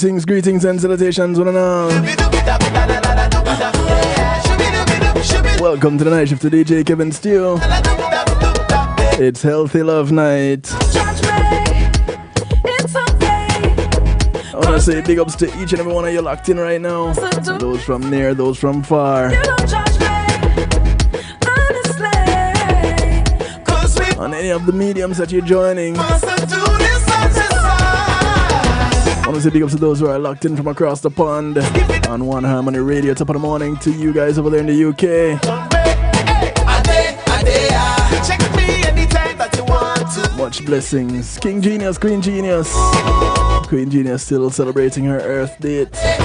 Greetings and salutations, one and all. Welcome to the night shift to DJ Kevin Steele. It's Healthy Love Night. I want to say big ups to each and every one of you locked in right now. Those from near, those from far. On any of the mediums that you're joining. I want to say big ups to those who are locked in from across the pond on One Harmony Radio. Top of the morning to you guys over there in the UK. Much blessings. King Genius, Queen Genius. Queen Genius still celebrating her Earth date. Hey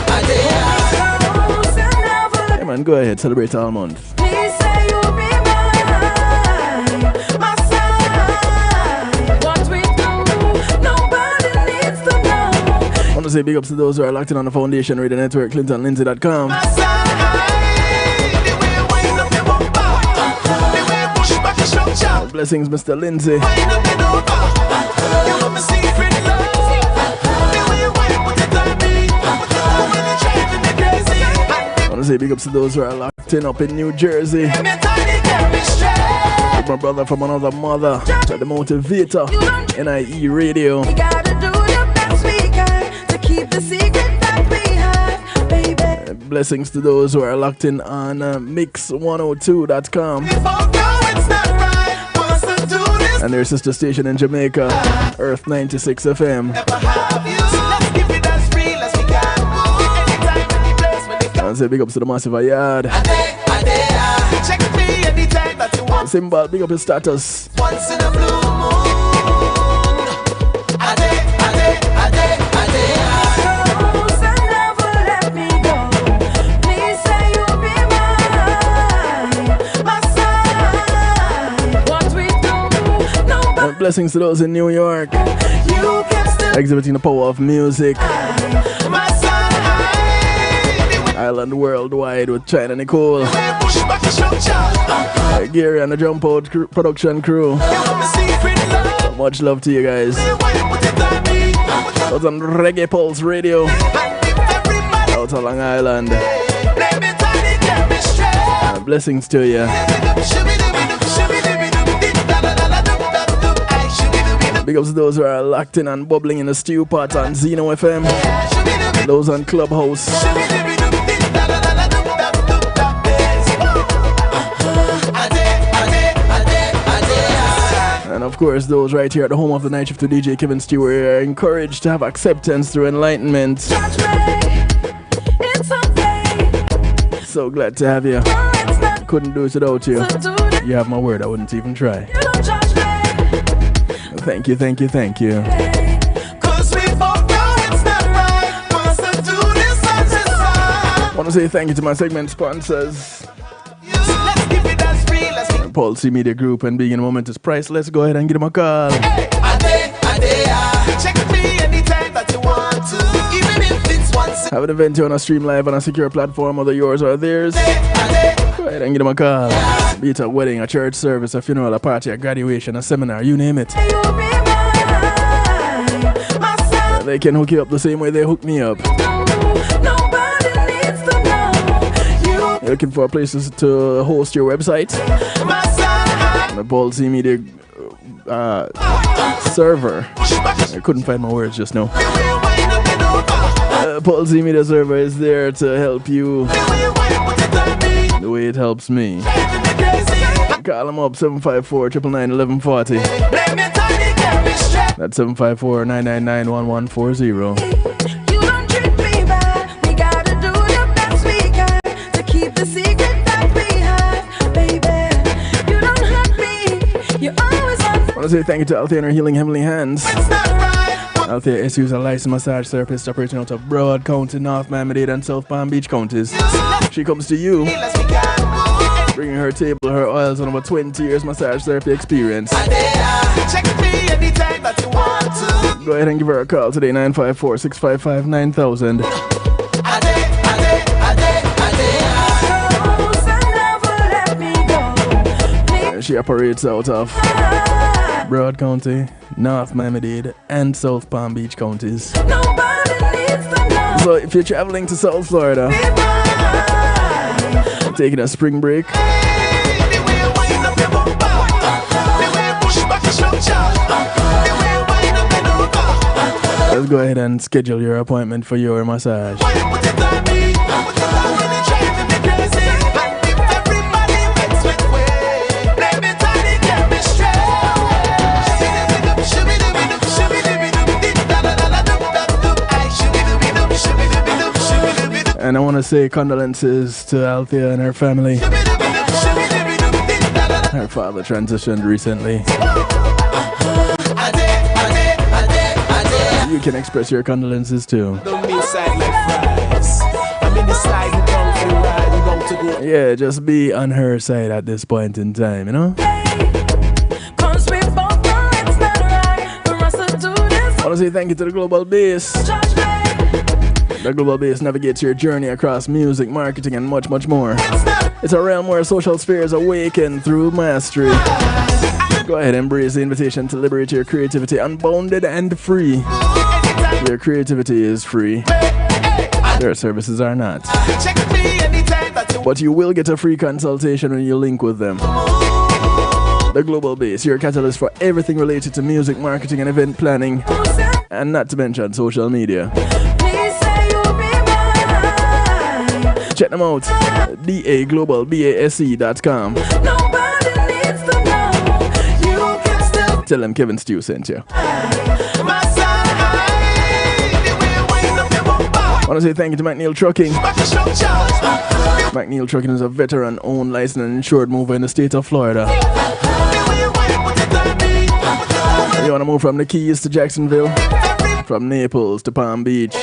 man, go ahead, celebrate all month. I want to say big ups to those who are locked in on the Foundation Radio Network, ClintonLindsay.com. Blessings, Mr. Lindsay. I want to say big ups to those who are locked in up in New Jersey. My brother from another mother, the Motivator, NIE Radio. Blessings to those who are locked in on Mix102.com and their sister station in Jamaica, Earth 96 FM. And say big ups to the Massive Ayad. Symbol, big up his status. Once in a blue moon. Blessings to those in New York, exhibiting the power of music. Island worldwide with China Nicole, Gary and the Jump Out production crew. Much love to you guys. Out on Reggae Pulse Radio, out on Long Island. Blessings to you. Big ups to those who are locked in and bubbling in the stew pot on Zeno FM. Those on Clubhouse. And of course, those right here at the home of the night shift to DJ Kevin Stewart are encouraged to have acceptance through enlightenment. So glad to have you. Couldn't do it without you. You have my word, I wouldn't even try. Thank you. I want to say thank you to my segment sponsors. Pulse Media Group and Being in a Moment is priceless. Go ahead and give them a call. Check me anytime that you want to, even if it's once. Have an event you want to stream live on a secure platform, whether yours or theirs. Go ahead and give them a call. Be it a wedding, a church service, a funeral, a party, a graduation, a seminar, you name it. They can hook you up the same way they hook me up. You're looking for places to host your website? The Pulse Media server. I couldn't find my words just now. Pulse Media server is there to help you the way it helps me. Call them up 754-999-1140. That's 754-999-1140. I want to say thank you to Althea and her Healing Heavenly Hands. Althea is a licensed massage therapist operating out of Broward County, North Miami-Dade and South Palm Beach counties. She comes to you, bringing her table, her oils, and over 20 years massage therapy experience. Go ahead and give her a call today, 954-655-9000. She operates out of Broward County, North Miami-Dade, and South Palm Beach counties. Nobody needs to know. So if you're traveling to South Florida, taking a spring break, let's go ahead and schedule your appointment for your massage. And I want to say condolences to Althea and her family. Her father transitioned recently. You can express your condolences too. Yeah, just be on her side at this point in time, you know? I want to say thank you to the Global Base. The Global Base navigates your journey across music, marketing, and much, much more. It's a realm where social spheres awaken through mastery. Go ahead, embrace the invitation to liberate your creativity, unbounded and free. Your creativity is free. Their services are not. But you will get a free consultation when you link with them. The Global Base, your catalyst for everything related to music, marketing, and event planning, and not to mention social media. Check them out, daglobalbase.com. Tell them Kevin Stew sent you. I want to say thank you to McNeil Trucking. McNeil Trucking is a veteran-owned, licensed, and insured mover in the state of Florida. You want to move from the Keys to Jacksonville? From Naples to Palm Beach,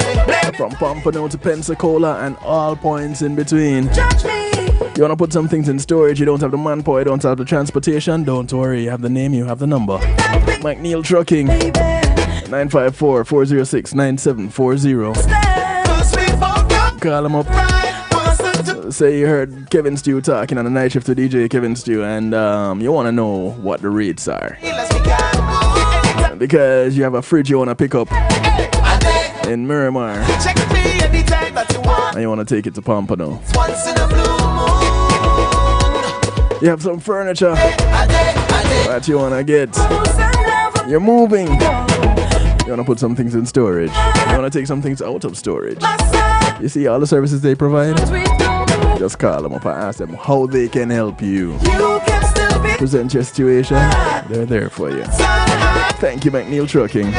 from Pompano to Pensacola, and all points in between. You want to put some things in storage, you don't have the manpower, you don't have the transportation, don't worry, you have the name, you have the number. McNeil Trucking, 954-406-9740. Call them up. Say you heard Kevin Stew talking on the night shift to DJ Kevin Stew, and you want to know what the rates are. Because you have a fridge you want to pick up in Miramar, and you want to take it to Pompano. You have some furniture that you want to get. You're moving. You want to put some things in storage. You want to take some things out of storage. You see all the services they provide? Just call them up and ask them how they can help you. Present your situation. They're there for you. Thank you, McNeil Trucking.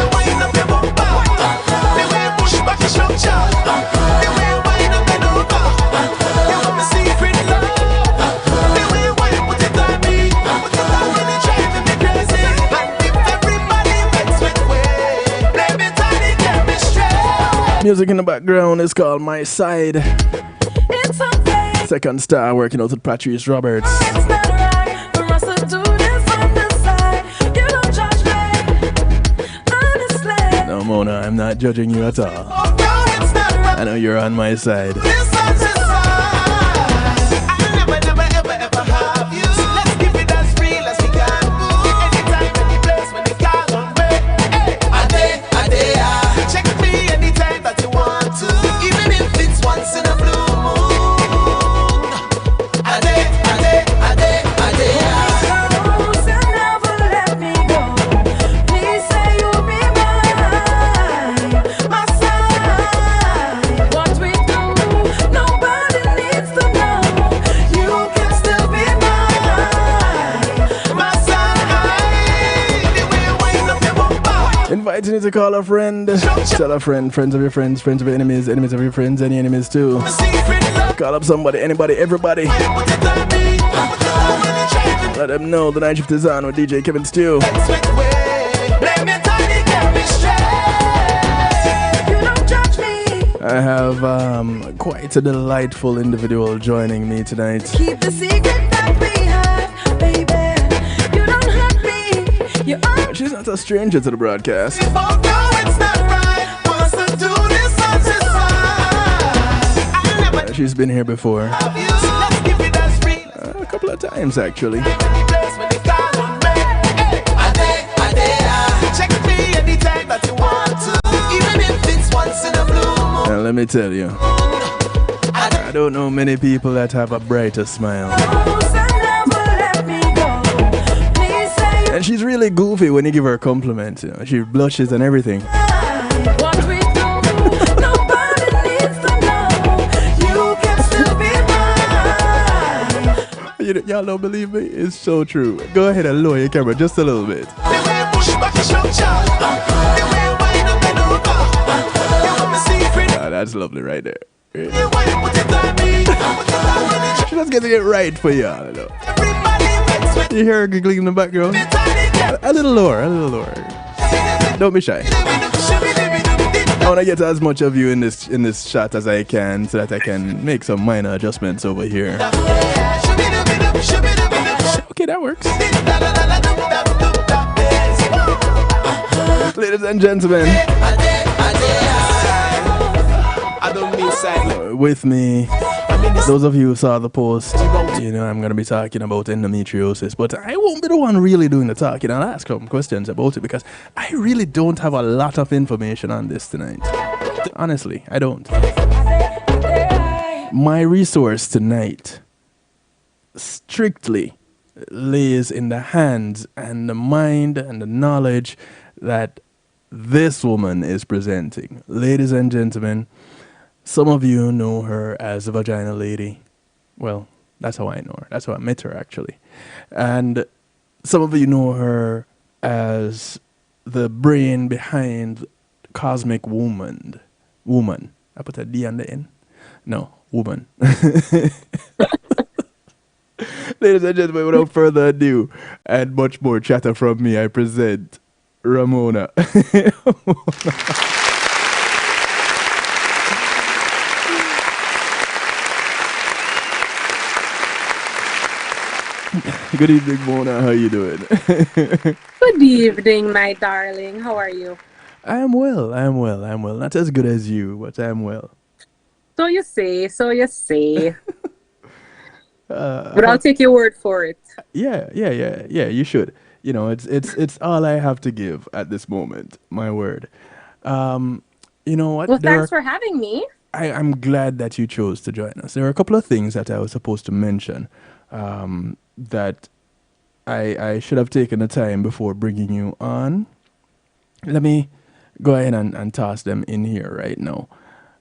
Music in the background is called My Side. Second star working out with Patrice Roberts. No, Mona, I'm not judging you at all. I know you're on my side. Inviting you to call a friend, tell a friend, friends of your friends, friends of your enemies, enemies of your friends, any enemies too. Call up somebody, anybody, everybody. Let them know the night shift is on with DJ Kevin Stew. I have quite a delightful individual joining me tonight. Keep the secret that we have, baby. You don't hurt me. You are. She's not a stranger to the broadcast. She's been here before. A couple of times actually. Check me anytime that you want to, even if it's once in a blue moon. And let me tell you, I don't know many people that have a brighter smile. And she's really goofy when you give her compliments. You know, she blushes and everything. What we do, nobody needs to know. You can still be mine. Y'all don't believe me? It's so true. Go ahead and lower your camera just a little bit. That's lovely right there. She just getting it right for y'all. You know. You hear her giggling in the background? A little lower, a little lower. Don't be shy. I want to get as much of you in this shot as I can so that I can make some minor adjustments over here. Okay, that works. Ladies and gentlemen, with me, those of you who saw the post, you know I'm going to be talking about endometriosis, but I won't be the one really doing the talking. I'll ask some questions about it because I really don't have a lot of information on this tonight. Honestly, I don't. My resource tonight strictly lays in the hands and the mind and the knowledge that this woman is presenting. Ladies and gentlemen, some of you know her as the Vagina Lady. Well, that's how I know her. That's how I met her, actually. And some of you know her as the brain behind Cosmic Woman. Woman. I put a D on the end. No, woman. Ladies and gentlemen, without further ado and much more chatter from me, I present Ramona. Good evening, Mona. How you doing? Good evening, my darling. How are you? I am well. Not as good as you, but I am well. So you say. But I'll take your word for it. Yeah. You should. You know, it's all I have to give at this moment. My word. You know what? Well, thanks for having me. I'm glad that you chose to join us. There are a couple of things that I was supposed to mention that I should have taken the time before bringing you on. Let me go ahead and toss them in here right now.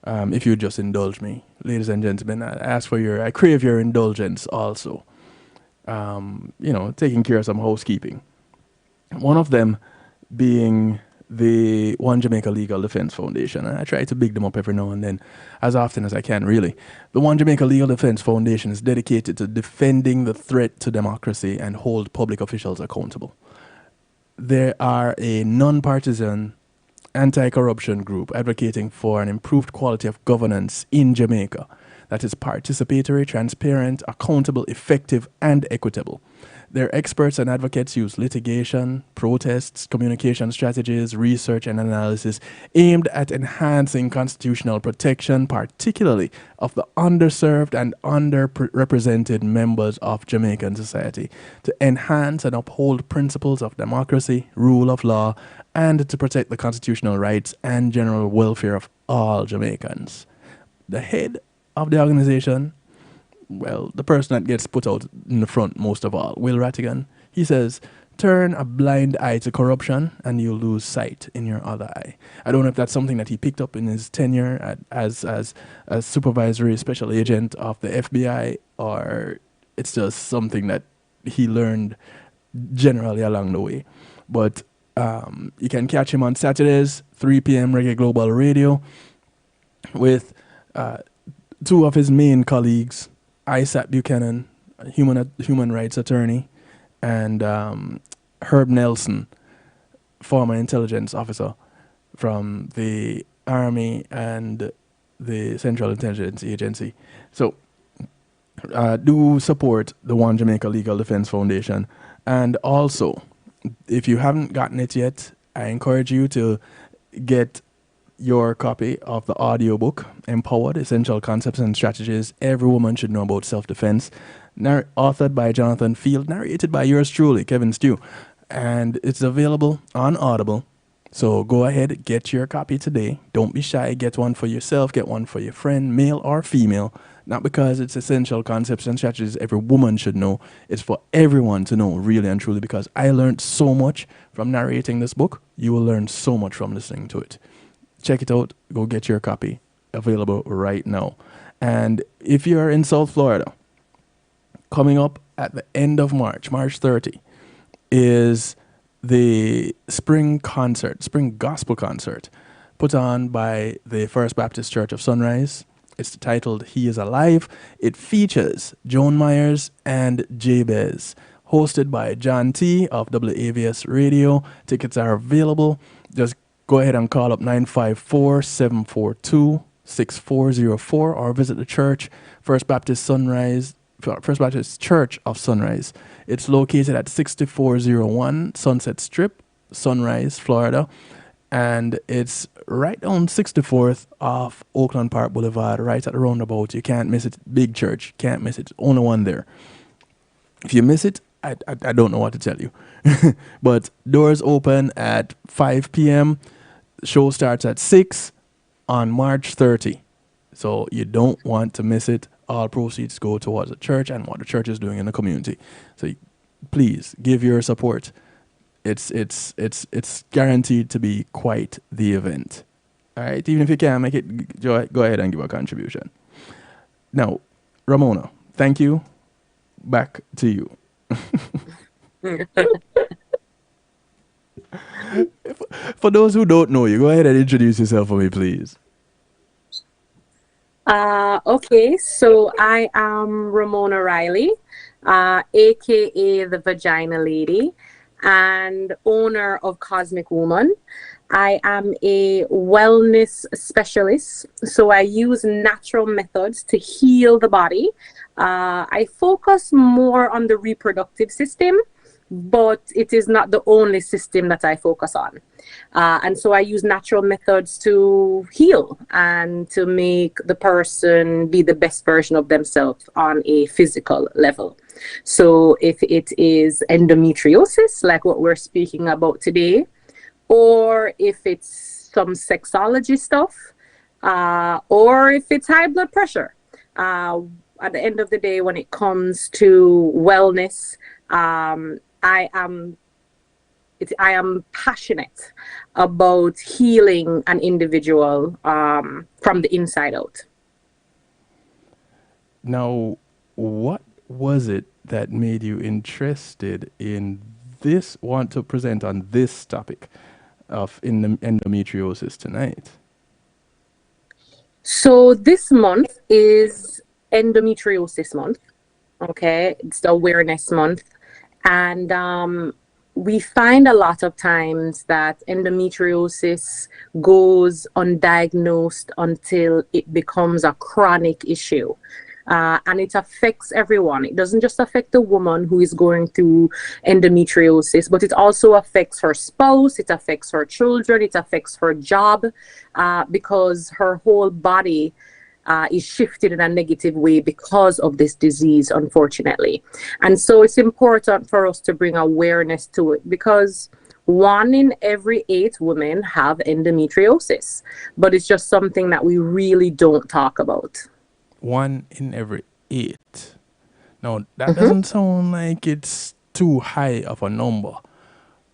If you just indulge me, ladies and gentlemen, I crave your indulgence also. You know, taking care of some housekeeping. One of them being the One Jamaica Legal Defense Foundation. And I try to big them up every now and then, as often as I can, really. The One Jamaica Legal Defense Foundation is dedicated to defending the threat to democracy and hold public officials accountable. They are a non-partisan anti-corruption group advocating for an improved quality of governance in Jamaica that is participatory, transparent, accountable, effective, and equitable. Their experts and advocates use litigation, protests, communication strategies, research, and analysis aimed at enhancing constitutional protection, particularly of the underserved and underrepresented members of Jamaican society, to enhance and uphold principles of democracy, rule of law, and to protect the constitutional rights and general welfare of all Jamaicans. The head of the organization, well, the person that gets put out in the front most of all, Will Rattigan, he says, turn a blind eye to corruption and you'll lose sight in your other eye. I don't know if that's something that he picked up in his tenure as a supervisory special agent of the FBI, or it's just something that he learned generally along the way. But you can catch him on Saturdays, 3 p.m. Reggae Global Radio, with two of his main colleagues, Isaac Buchanan, human rights attorney, and Herb Nelson, former intelligence officer from the Army and the Central Intelligence Agency. So do support the One Jamaica Legal Defense Foundation. And also, if you haven't gotten it yet, I encourage you to get your copy of the audiobook, Empowered, Essential Concepts and Strategies Every Woman Should Know About Self-Defense, authored by Jonathan Field, narrated by yours truly, Kevin Stew. And it's available on Audible So go ahead, get your copy today. Don't be shy. Get one for yourself, get one for your friend, male or female. Not because it's essential concepts and strategies every woman should know. It's for everyone to know, really and truly, because I learned so much from narrating this book. You will learn so much from listening to it. Check it out. Go get your copy. Available right now. And if you're in South Florida, coming up at the end of March, March 30, is the spring gospel concert, put on by the First Baptist Church of Sunrise. It's titled He is Alive. It features Joan Myers and Jabez, hosted by John T. of WAVS Radio. Tickets are available. Just go ahead and call up 954-742-6404 or visit the church, First Baptist Church of Sunrise. It's located at 6401 Sunset Strip, Sunrise, Florida. And it's right on 64th off Oakland Park Boulevard, right at the roundabout. You can't miss it. Big church. Can't miss it. Only one there. If you miss it, I don't know what to tell you. But doors open at 5 p.m. Show starts at 6 on March 30. So you don't want to miss it. All proceeds go towards the church and what the church is doing in the community. So please give your support. It's guaranteed to be quite the event. All right, even if you can't make it, go ahead and give a contribution. Now, Ramona, thank you. Back to you. For those who don't know you, go ahead and introduce yourself for me, please. Okay, so I am Ramona Riley, aka the Vagina Lady, and owner of Cosmic Woman. I am a wellness specialist, so I use natural methods to heal the body. I focus more on the reproductive system, but it is not the only system that I focus on. And so I use natural methods to heal and to make the person be the best version of themselves on a physical level. So if it is endometriosis, like what we're speaking about today, or if it's some sexology stuff, or if it's high blood pressure. At the end of the day, when it comes to wellness, I am passionate about healing an individual from the inside out. Now, what was it that made you interested in this, want to present on this topic of endometriosis tonight? So this month is Endometriosis month. Okay, it's the awareness month. And we find a lot of times that endometriosis goes undiagnosed until it becomes a chronic issue. And it affects everyone. It doesn't just affect the woman who is going through endometriosis, but it also affects her spouse, it affects her children, it affects her job, because her whole body is shifted in a negative way because of this disease, unfortunately. And so it's important for us to bring awareness to it, because 1 in every 8 women have endometriosis, but it's just something that we really don't talk about. 1 in every 8. Now, that doesn't sound like it's too high of a number,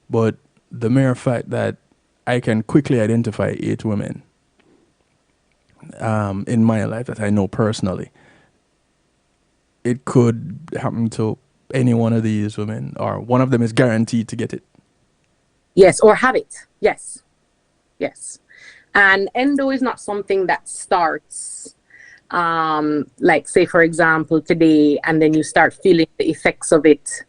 but the mere fact that I can quickly identify 8 women in my life that I know personally, it could happen to any one of these women, or one of them is guaranteed to get it. Yes, or have it. Yes. Yes. And endo is not something that starts, like, say, for example, today, and then you start feeling the effects of it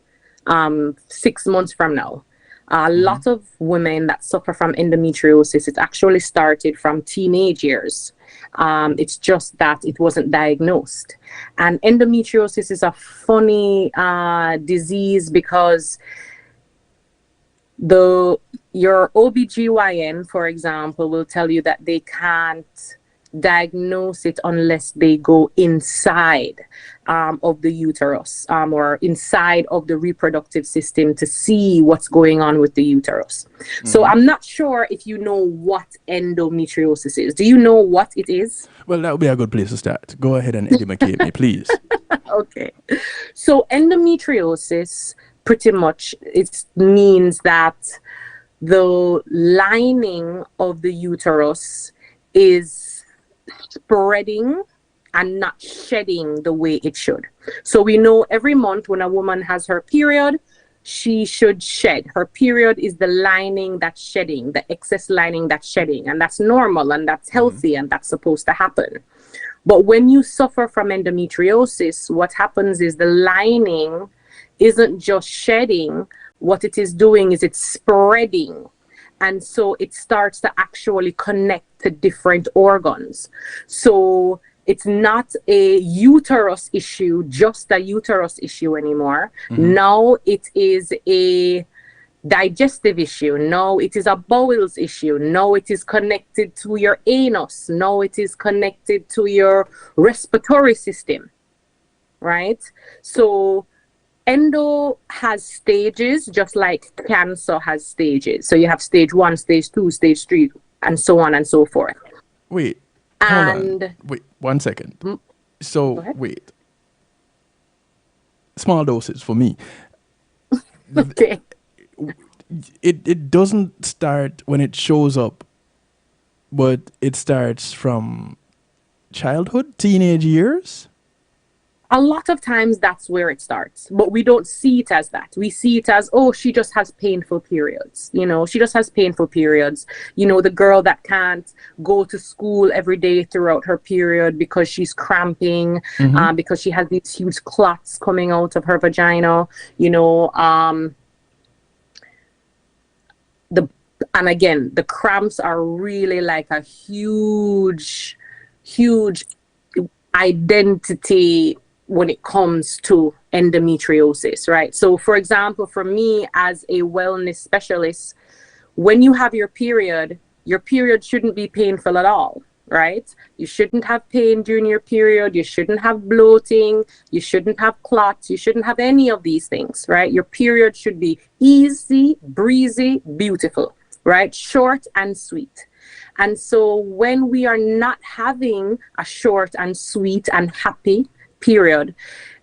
6 months from now. A lot of women that suffer from endometriosis, it actually started from teenage years. It's just that it wasn't diagnosed. And endometriosis is a funny disease, because your OBGYN, for example, will tell you that they can't diagnose it unless they go inside of the uterus or inside of the reproductive system to see what's going on with the uterus. So I'm not sure if you know what endometriosis is. Do you know what it is? Well, that would be a good place to start. Go ahead and educate me, please. Okay. So endometriosis pretty much it means that the lining of the uterus is spreading and not shedding the way it should. So we know every month when a woman has her period, she should shed. Her period is the lining that's shedding, the excess lining that's shedding, and that's normal and that's healthy and that's supposed to happen. But when you suffer from endometriosis, what happens is the lining isn't just shedding. What it is doing is it's spreading. And so it starts to actually connect to different organs. So it's not a uterus issue, just a uterus issue anymore. Now it is a digestive issue. Now it is a bowels issue. Now it is connected to your anus. Now it is connected to your respiratory system, right? So endo has stages, just like cancer has stages. So you have stage 1, stage 2, stage 3, and so on and so forth. Wait, hold on. Wait, 1 second. So, wait. Small doses for me. Okay. It doesn't start when it shows up, but it starts from childhood, teenage years? A lot of times that's where it starts, but we don't see it as that. We see it as, oh, she just has painful periods. You know, she just has painful periods. You know, the girl that can't go to school every day throughout her period because she's cramping, because she has these huge clots coming out of her vagina, you know, and again, the cramps are really like a huge identity when it comes to endometriosis, right? So for example, for me as a wellness specialist, when you have your period shouldn't be painful at all, right? You shouldn't have pain during your period. You shouldn't have bloating. You shouldn't have clots. You shouldn't have any of these things, right? Your period should be easy, breezy, beautiful, right? Short and sweet. And so when we are not having a short and sweet and happy period,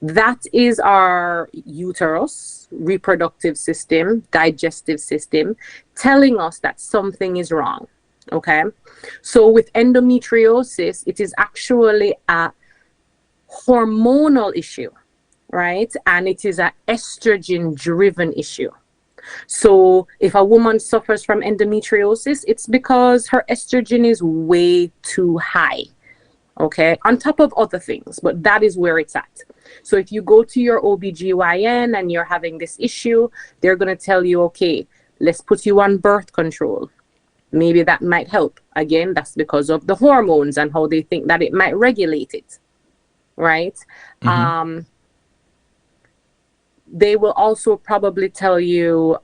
that is our uterus, reproductive system, digestive system, telling us that something is wrong. Okay. So with endometriosis, it is actually a hormonal issue, right? And it is an estrogen driven issue. So if a woman suffers from endometriosis, it's because her estrogen is way too high. Okay, on top of other things, but that is where it's at. So if you go to your OBGYN and you're having this issue, they're going to tell you, okay, let's put you on birth control. Maybe that might help. Again, that's because of the hormones and how they think that it might regulate it, right? They will also probably tell you,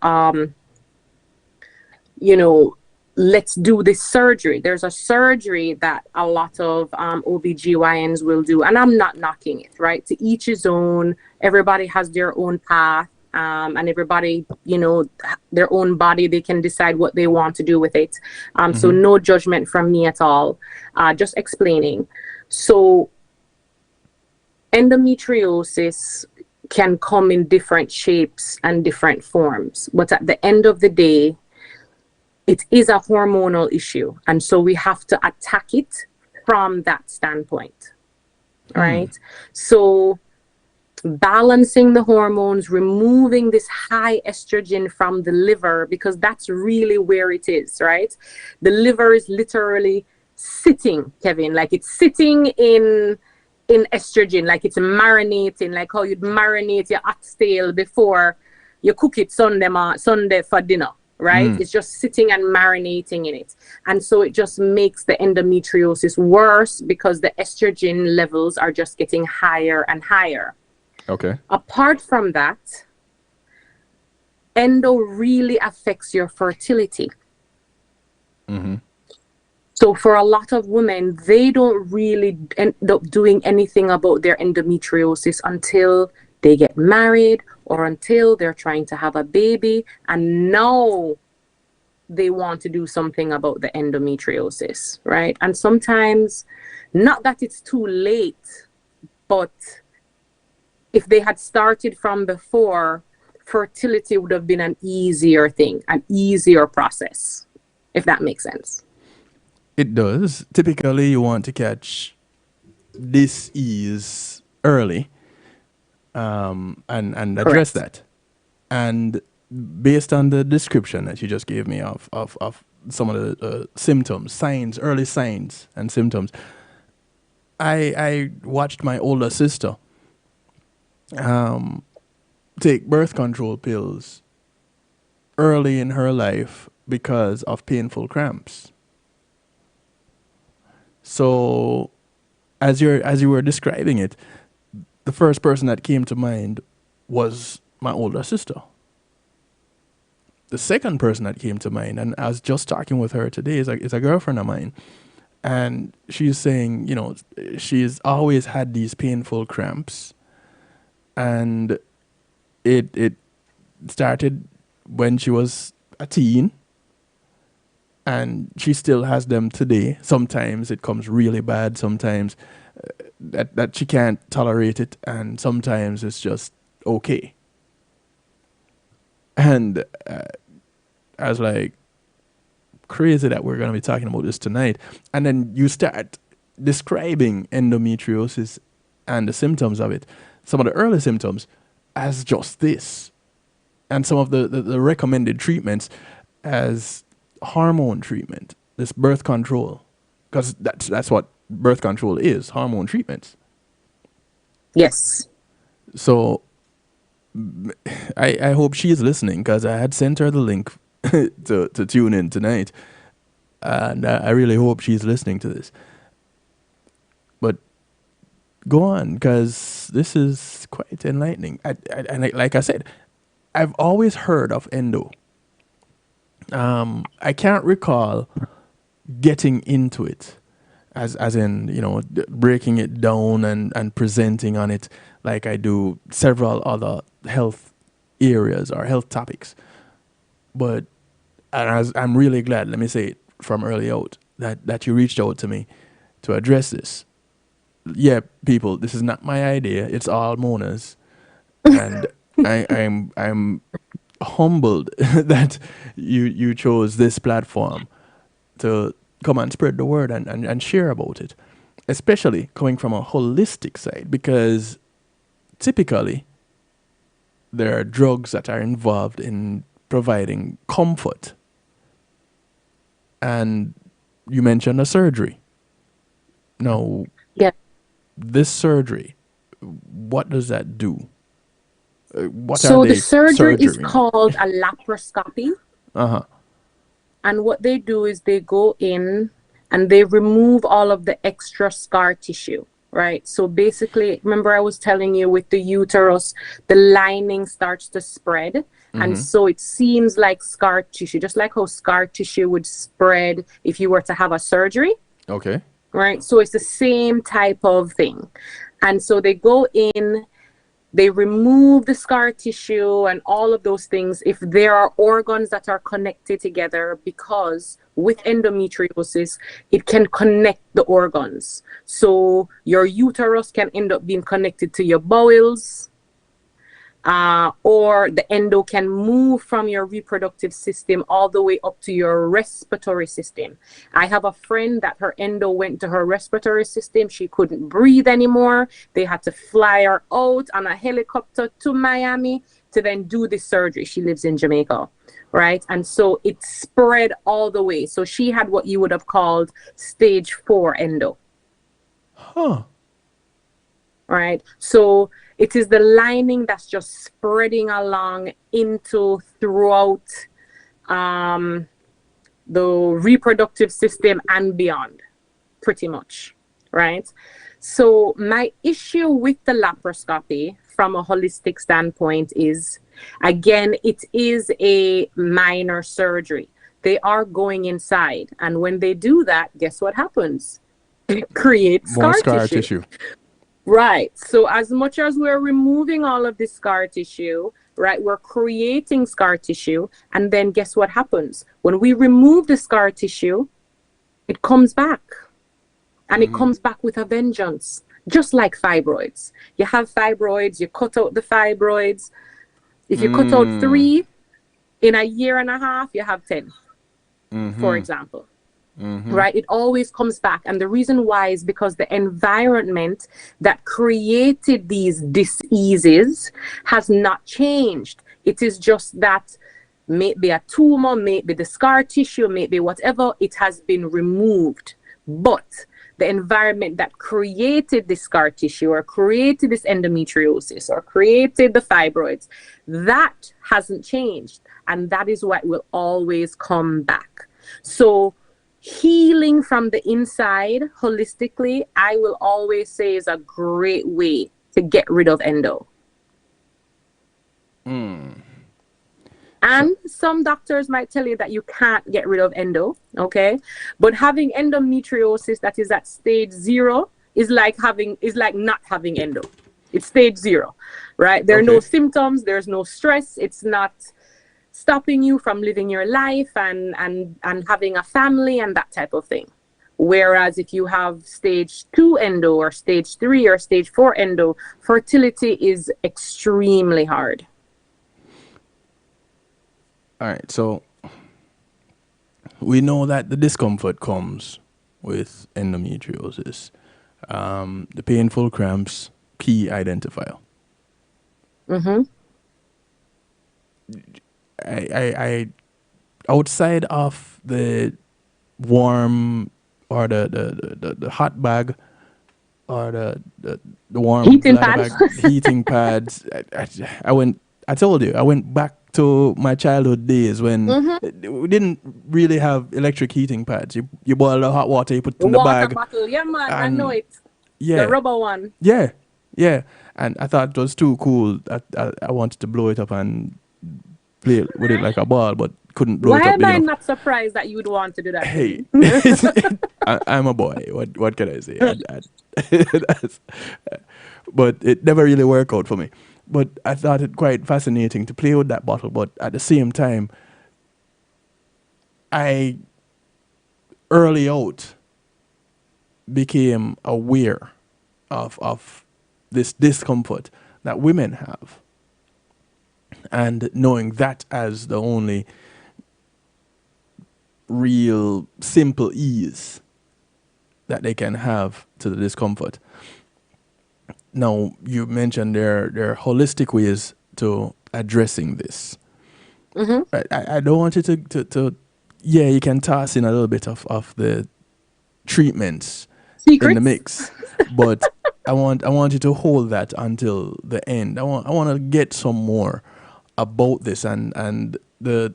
you know, let's do this surgery. There's a surgery that a lot of OBGYNs will do, and I'm not knocking it, right? To each his own. Everybody has their own path, and everybody, you know, their own body, they can decide what they want to do with it. So no judgment from me at all, just explaining. So endometriosis can come in different shapes and different forms, but at the end of the day, it is a hormonal issue. And so we have to attack it from that standpoint, right? So balancing the hormones, removing this high estrogen from the liver, because that's really where it is, right? The liver is literally sitting, Kevin, like it's sitting in estrogen, like it's marinating, like how you'd marinate your oxtail before you cook it Sunday for dinner. Right? It's just sitting and marinating in it. And so it just makes the endometriosis worse because the estrogen levels are just getting higher and higher. Okay. Apart from that, endo really affects your fertility. So for a lot of women, they don't really end up doing anything about their endometriosis until they get married or until they're trying to have a baby, and now they want to do something about the endometriosis, right? And sometimes, not that it's too late, but if they had started from before, fertility would have been an easier thing, an easier process, if that makes sense. It does. Typically, you want to catch disease early, and address Correct. that. And based on the description that you just gave me of some of the symptoms, signs, early signs and symptoms, I watched my older sister take birth control pills early in her life because of painful cramps. So as you were describing it, the first person that came to mind was my older sister. The second person that came to mind, and I was just talking with her today, is a girlfriend of mine. And she's saying, she's always had these painful cramps. And it started when she was a teen. And she still has them today. Sometimes it comes really bad. Sometimes that she can't tolerate it. And sometimes it's just okay. And I was like, crazy that we're going to be talking about this tonight. And then you start describing endometriosis and the symptoms of it, some of the early symptoms, as just this. And some of the recommended treatments as hormone treatment, this birth control. Because that's what birth control is, hormone treatments. Yes. So I hope she is listening, because I had sent her the link to tune in tonight. And I really hope she's listening to this. But go on, because this is quite enlightening. And like I said, I've always heard of endo. I can't recall getting into it as in, breaking it down and presenting on it like I do several other health areas or health topics. But I'm really glad, let me say it from early out, that you reached out to me to address this. Yeah, people, this is not my idea. It's all Mona's. And I'm humbled that you chose this platform to come and spread the word and share about it, especially coming from a holistic side, because typically there are drugs that are involved in providing comfort. And you mentioned a surgery. Now, Yeah. this surgery, what does that do? What So are the they surgery is surgery? called a laparoscopy. Uh-huh. And what they do is they go in and they remove all of the extra scar tissue, right? So basically, remember I was telling you with the uterus, the lining starts to spread. And so it seems like scar tissue, just like how scar tissue would spread if you were to have a surgery, Okay. right? So it's the same type of thing. And so they go in, they remove the scar tissue and all of those things if there are organs that are connected together, because with endometriosis, it can connect the organs. So your uterus can end up being connected to your bowels, or the endo can move from your reproductive system all the way up to your respiratory system. I have a friend that her endo went to her respiratory system. She couldn't breathe anymore. They had to fly her out on a helicopter to Miami to then do the surgery. She lives in Jamaica, right? And so it spread all the way. So she had what you would have called stage 4 endo. Huh. Right? So it is the lining that's just spreading along throughout the reproductive system and beyond, pretty much, right? So my issue with the laparoscopy from a holistic standpoint is, again, it is a minor surgery. they are going inside. And when they do that, guess what happens? It creates More scar scar tissue. tissue. Right. So as much as we're removing all of this scar tissue, right, we're creating scar tissue. And then guess what happens? When we remove the scar tissue, it comes back. And it comes back with a vengeance, just like fibroids. You have fibroids, you cut out the fibroids. If you cut out 3 in a year and a half, you have 10, for example. Right? It always comes back. And the reason why is because the environment that created these diseases has not changed. It is just that maybe a tumor, maybe the scar tissue, maybe whatever, it has been removed. But the environment that created this scar tissue or created this endometriosis or created the fibroids, that hasn't changed. And that is what will always come back. So healing from the inside holistically, I will always say, is a great way to get rid of endo. And some doctors might tell you that you can't get rid of endo, okay? But having endometriosis that is at stage 0 is like not having endo. It's stage 0, right? There are no symptoms, there's no stress, it's not stopping you from living your life and having a family and that type of thing. Whereas if you have stage 2 endo or stage 3 or stage 4 endo, fertility is extremely hard. All right, so we know that the discomfort comes with endometriosis. The painful cramps, key identifier. I outside of the warm or the hot bag or the warm Heating bladder pads. bag, heating pads. I told you, I went back to my childhood days when we didn't really have electric heating pads. You boil the hot water, you put it in the Water bag. bottle, yeah man, I and know it. Yeah, The rubber one. yeah. And I thought it was too cool. I wanted to blow it up and play with it like a ball, but couldn't blow it Why up am big I enough. not surprised that you would want to do that? Hey, I'm a boy. What can I say? But it never really worked out for me. But I thought it quite fascinating to play with that bottle. But at the same time, I early out became aware of this discomfort that women have, and knowing that as the only real simple ease that they can have to the discomfort. Now, you mentioned there are holistic ways to addressing this. I don't want you to you can toss in a little bit of the treatments Secrets? in the mix, but I want you to hold that until the end. I want to get some more about this and the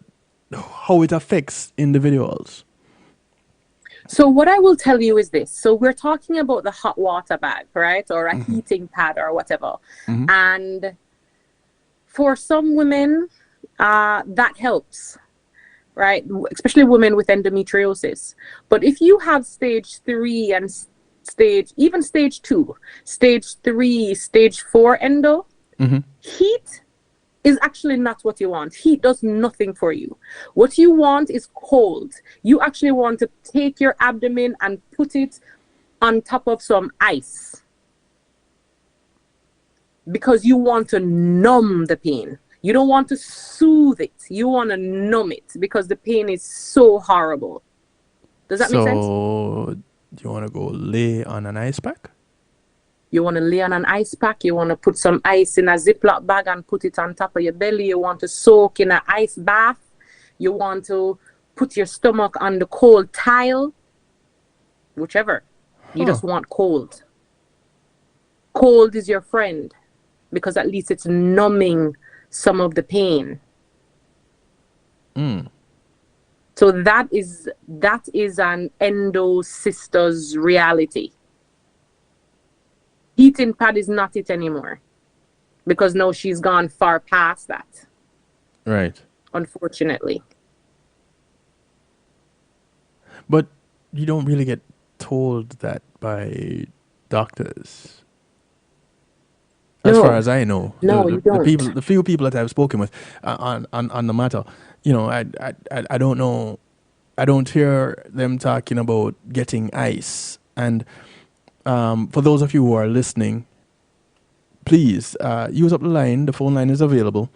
how it affects individuals. So what I will tell you is this. So we're talking about the hot water bag, right? Or a heating pad or whatever. And for some women, that helps, right? Especially women with endometriosis. But if you have stage 3 and even stage 2, stage 3, stage 4 endo, heat is actually not what you want. Heat does nothing for you. What you want is cold. You actually want to take your abdomen and put it on top of some ice because you want to numb the pain. You don't want to soothe it. You want to numb it because the pain is so horrible. Does that make sense? So, do you want to go lay on an ice pack? You want to lay on an ice pack. You want to put some ice in a Ziploc bag and put it on top of your belly. You want to soak in an ice bath. You want to put your stomach on the cold tile. Whichever. You just want cold. Cold is your friend because at least it's numbing some of the pain. So that is an endo sister's reality. Heating pad is not it anymore because now she's gone far past that. Right. Unfortunately. But you don't really get told that by doctors. As far No, as I know, no, you don't. the few people that I've spoken with on the matter, I don't know. I don't hear them talking about getting ice. And for those of you who are listening, please use up the line. The phone line is available.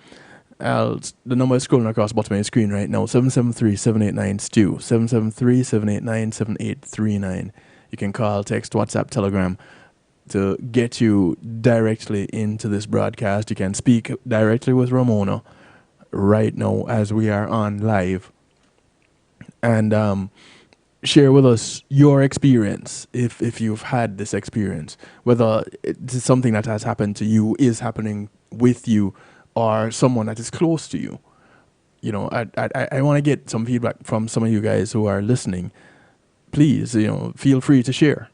The number is scrolling across the bottom of your screen right now. 773-789-STEW. 773-789-7839. You can call, text, WhatsApp, Telegram to get you directly into this broadcast. You can speak directly with Ramona right now as we are on live. And share with us your experience if you've had this experience, whether it's something that has happened to you, is happening with you, or someone that is close to you. I want to get some feedback from some of you guys who are listening. Please, feel free to share.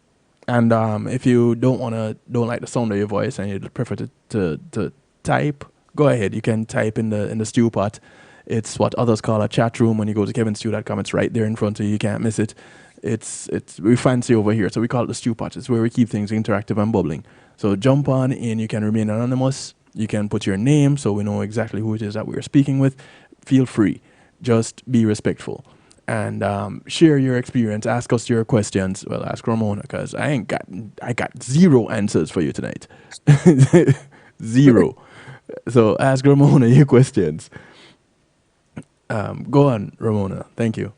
And if you don't like the sound of your voice and you prefer to type, go ahead. You can type in the stew pot. It's what others call a chat room. When you go to kevinstew.com, it's right there in front of you. You can't miss it. It's we fancy over here, so we call it the stew pot. It's where we keep things interactive and bubbling. So jump on in. You can remain anonymous. You can put your name so we know exactly who it is that we're speaking with. Feel free. Just be respectful. And share your experience. Ask us your questions. Well, ask Ramona, because I got zero answers for you tonight. Zero. So ask Ramona your questions. Go on, Ramona. Thank you.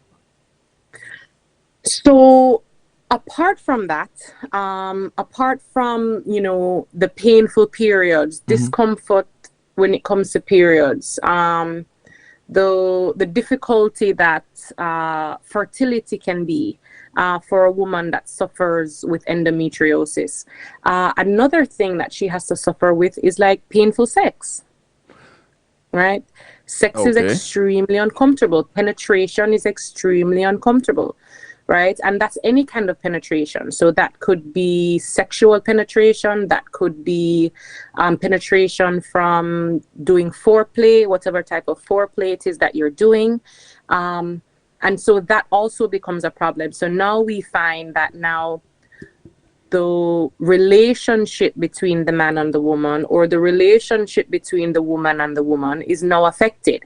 So apart from that, apart from, the painful periods, discomfort when it comes to periods, the difficulty that fertility can be for a woman that suffers with endometriosis. Another thing that she has to suffer with is like painful sex, right? Sex is Okay. extremely uncomfortable. Penetration is extremely uncomfortable, right? And that's any kind of penetration. So that could be sexual penetration, that could be penetration from doing foreplay, whatever type of foreplay it is that you're doing. And so that also becomes a problem. So now we find that now the relationship between the man and the woman, or the relationship between the woman and the woman, is now affected,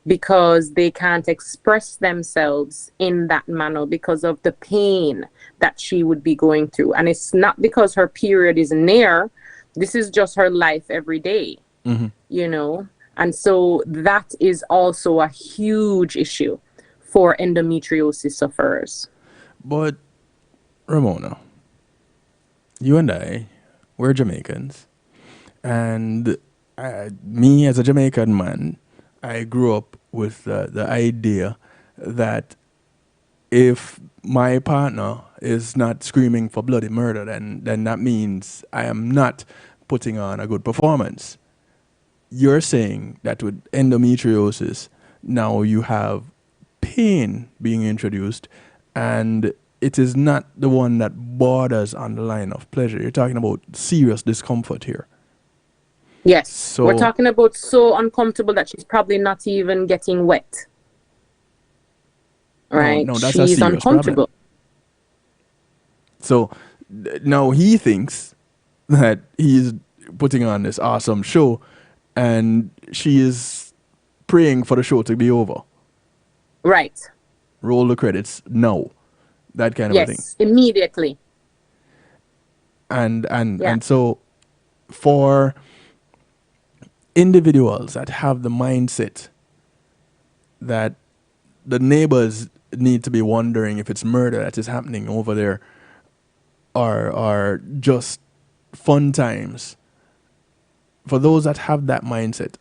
because they can't express themselves in that manner because of the pain that she would be going through. And it's not because her period is near. This is just her life every day, And so that is also a huge issue for endometriosis sufferers. But Ramona, you and I, we're Jamaicans, and me as a Jamaican man, I grew up with the idea that if my partner is not screaming for bloody murder, then that means I am not putting on a good performance. You're saying that with endometriosis, now you have pain being introduced, and it is not the one that borders on the line of pleasure. You're talking about serious discomfort here. Yes, So we're talking about so uncomfortable that she's probably not even getting wet. Right? no, that's a She's serious uncomfortable. problem. So now he thinks that he's putting on this awesome show, and she is praying for the show to be over. Right. Roll the credits now. That kind of a thing. Yes, immediately. And so for individuals that have the mindset that the neighbors need to be wondering if it's murder that is happening over there, or just fun times, for those that have that mindset,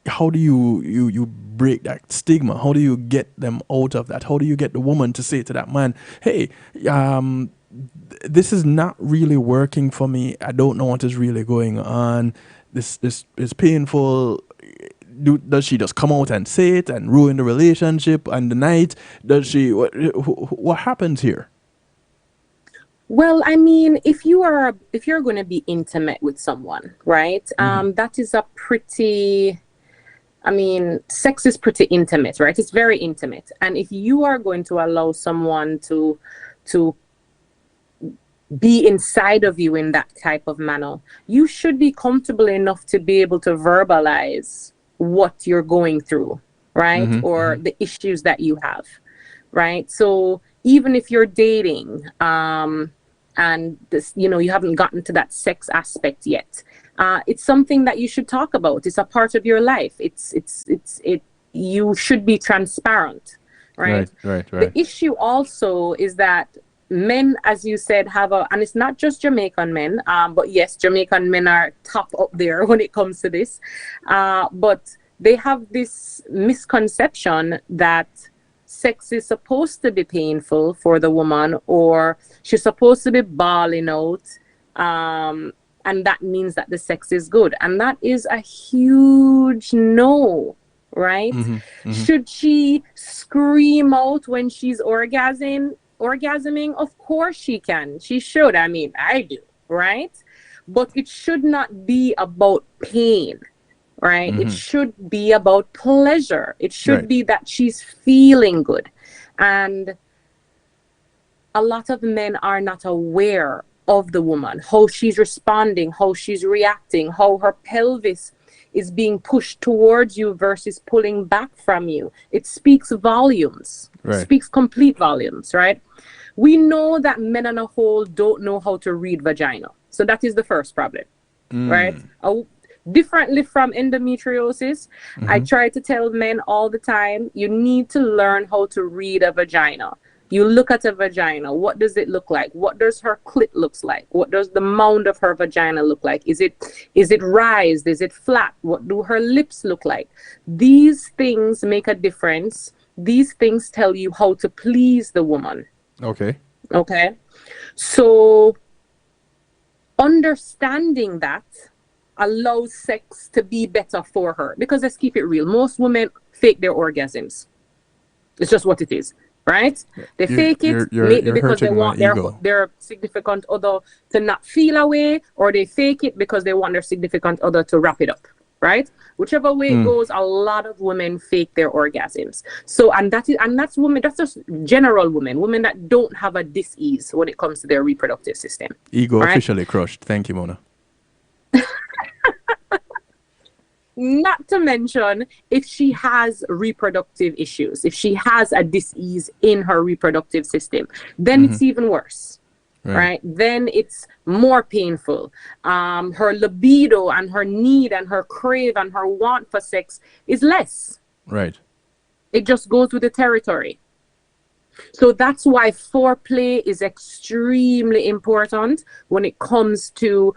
how do you break that stigma? How do you get them out of that? How do you get the woman to say to that man, hey, this is not really working for me. I don't know what is really going on. This is painful. Does she just come out and say it and ruin the relationship and the night? Does she? What happens here? Well, I mean, if you're going to be intimate with someone, right? That is a pretty I mean, sex is pretty intimate, right? It's very intimate. And if you are going to allow someone to be inside of you in that type of manner, you should be comfortable enough to be able to verbalize what you're going through, right? Or the issues that you have, right? So even if you're dating, and this, you haven't gotten to that sex aspect yet, it's something that you should talk about. It's a part of your life. You should be transparent, right? Right. The issue also is that men, as you said, and it's not just Jamaican men, but yes, Jamaican men are top up there when it comes to this, but they have this misconception that sex is supposed to be painful for the woman, or she's supposed to be bawling out, and that means that the sex is good, and that is a huge no, right? Should she scream out when she's orgasming? Of course she can. She should. I mean, I do, right? But it should not be about pain, right? It should be about pleasure. It should be that she's feeling good. And a lot of men are not aware of the woman, how she's responding, how she's reacting, how her pelvis is being pushed towards you versus pulling back from you. It speaks volumes. It speaks complete volumes, right? We know that men on a whole don't know how to read vagina. So that is the first problem, right? Differently from endometriosis, I try to tell men all the time, you need to learn how to read a vagina. You look at a vagina. What does it look like? What does her clit looks like? What does the mound of her vagina look like? Is it raised? Is it flat? What do her lips look like? These things make a difference. These things tell you how to please the woman. Okay. So understanding that allows sex to be better for her, because let's keep it real. Most women fake their orgasms. It's just what it is. Right? They fake it maybe because they want their significant other to not feel away, or they fake it because they want their significant other to wrap it up. Right? Whichever way it goes, a lot of women fake their orgasms. So, that's women, that's just general women that don't have a dis-ease when it comes to their reproductive system. Ego officially crushed. Thank you, Mona. Not to mention, if she has reproductive issues, if she has a dis-ease in her reproductive system, then it's even worse, right? Then it's more painful. Her libido and her need and her crave and her want for sex is less. Right. It just goes with the territory. So that's why foreplay is extremely important when it comes to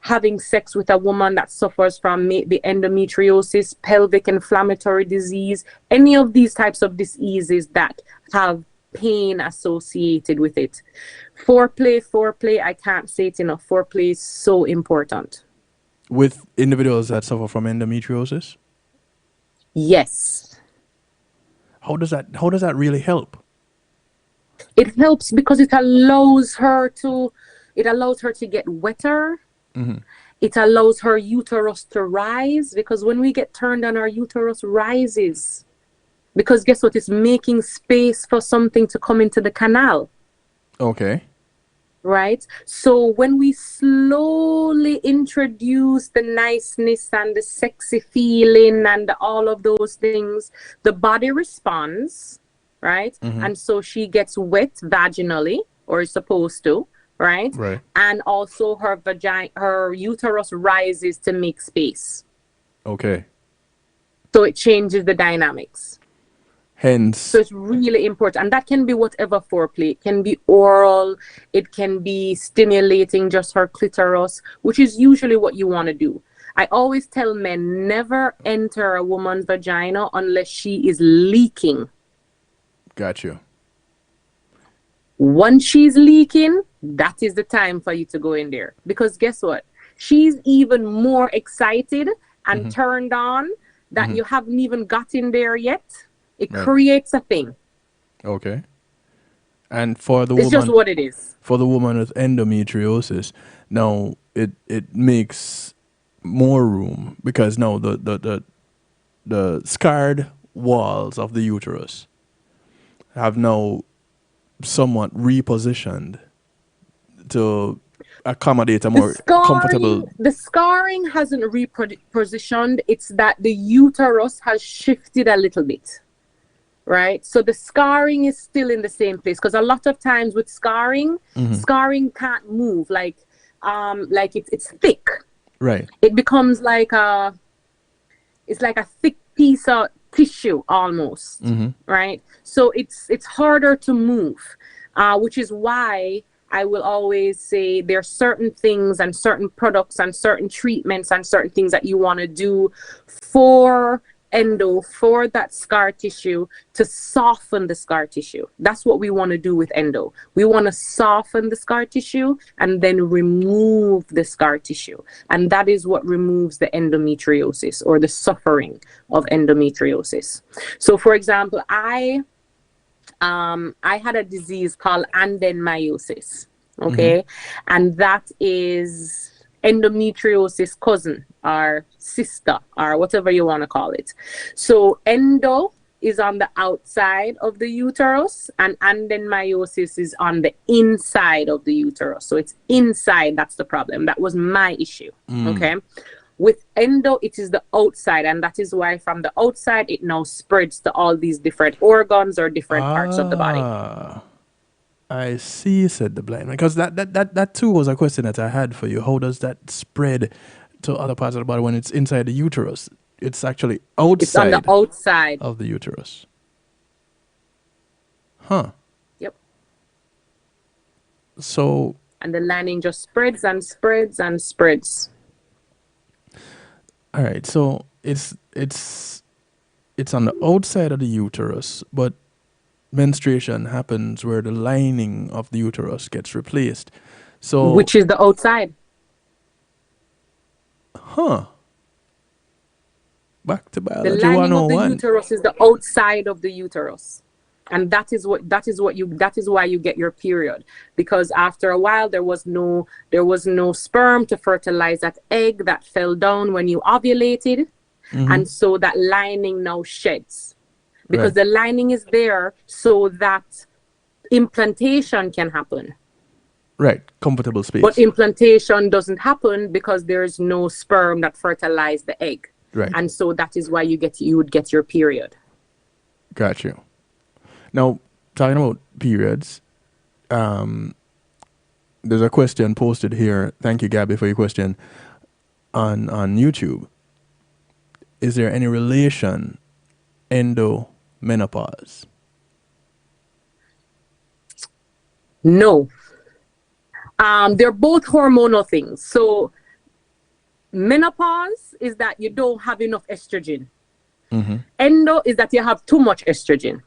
having sex with a woman that suffers from maybe endometriosis, pelvic inflammatory disease, any of these types of diseases that have pain associated with it. Foreplay, I can't say it enough. Foreplay is so important. With individuals that suffer from endometriosis? Yes. How does that really help? It helps because it allows her to get wetter. It allows her uterus to rise, because when we get turned on, our uterus rises, because guess what? It's making space for something to come into the canal. Okay. Right? So when we slowly introduce the niceness and the sexy feeling and all of those things, the body responds, right? And so she gets wet vaginally, or is supposed to. Right? And also her uterus rises to make space. Okay. So it changes the dynamics. Hence. So it's really important. And that can be whatever foreplay. It can be oral. It can be stimulating just her clitoris, which is usually what you want to do. I always tell men, never enter a woman's vagina unless she is leaking. Got you. Once she's leaking, that is the time for you to go in there. Because guess what? She's even more excited and turned on that you haven't even got in there yet. It creates a thing. Okay. And for the it's woman, just what it is. For the woman with endometriosis, now it makes more room, because now the the scarred walls of the uterus have now somewhat repositioned to accommodate a more comfortable. The scarring hasn't repositioned. It's that the uterus has shifted a little bit, right? So the scarring is still in the same place, because a lot of times with scarring, scarring can't move. Like it's thick. Right. It becomes it's like a thick piece of tissue almost, right? So it's harder to move, which is why I will always say there are certain things and certain products and certain treatments and certain things that you want to do for endo, for that scar tissue, to soften the scar tissue. That's what we want to do with endo. We want to soften the scar tissue and then remove the scar tissue. And that is what removes the endometriosis or the suffering of endometriosis. So for example, I had a disease called adenomyosis, okay? And that is endometriosis cousin or sister or whatever you want to call it. So endo is on the outside of the uterus and adenomyosis is on the inside of the uterus. So it's inside, that's the problem. That was my issue, okay? With endo, it is the outside, and that is why from the outside, it now spreads to all these different organs or different parts of the body. I see, said the blind man. Because that too was a question that I had for you. How does that spread to other parts of the body when it's inside the uterus? It's actually outside. It's on the outside of the uterus. Huh. Yep. So. And the lining just spreads and spreads and spreads. All right, so it's on the outside of the uterus, but menstruation happens where the lining of the uterus gets replaced. So which is the outside. Huh. Back to biology. The lining of the 101. uterus is the outside of the uterus. And that is why you get your period, because after a while there was no sperm to fertilize that egg that fell down when you ovulated, and so that lining now sheds, because the lining is there so that implantation can happen. Right, comfortable space. But implantation doesn't happen because there's no sperm that fertilized the egg. Right. And so that is why you would get your period. Got you. Now, talking about periods, there's a question posted here. Thank you, Gabby, for your question on YouTube. Is there any relation endo-menopause? No. They're both hormonal things. So menopause is that you don't have enough estrogen. Endo is that you have too much estrogen.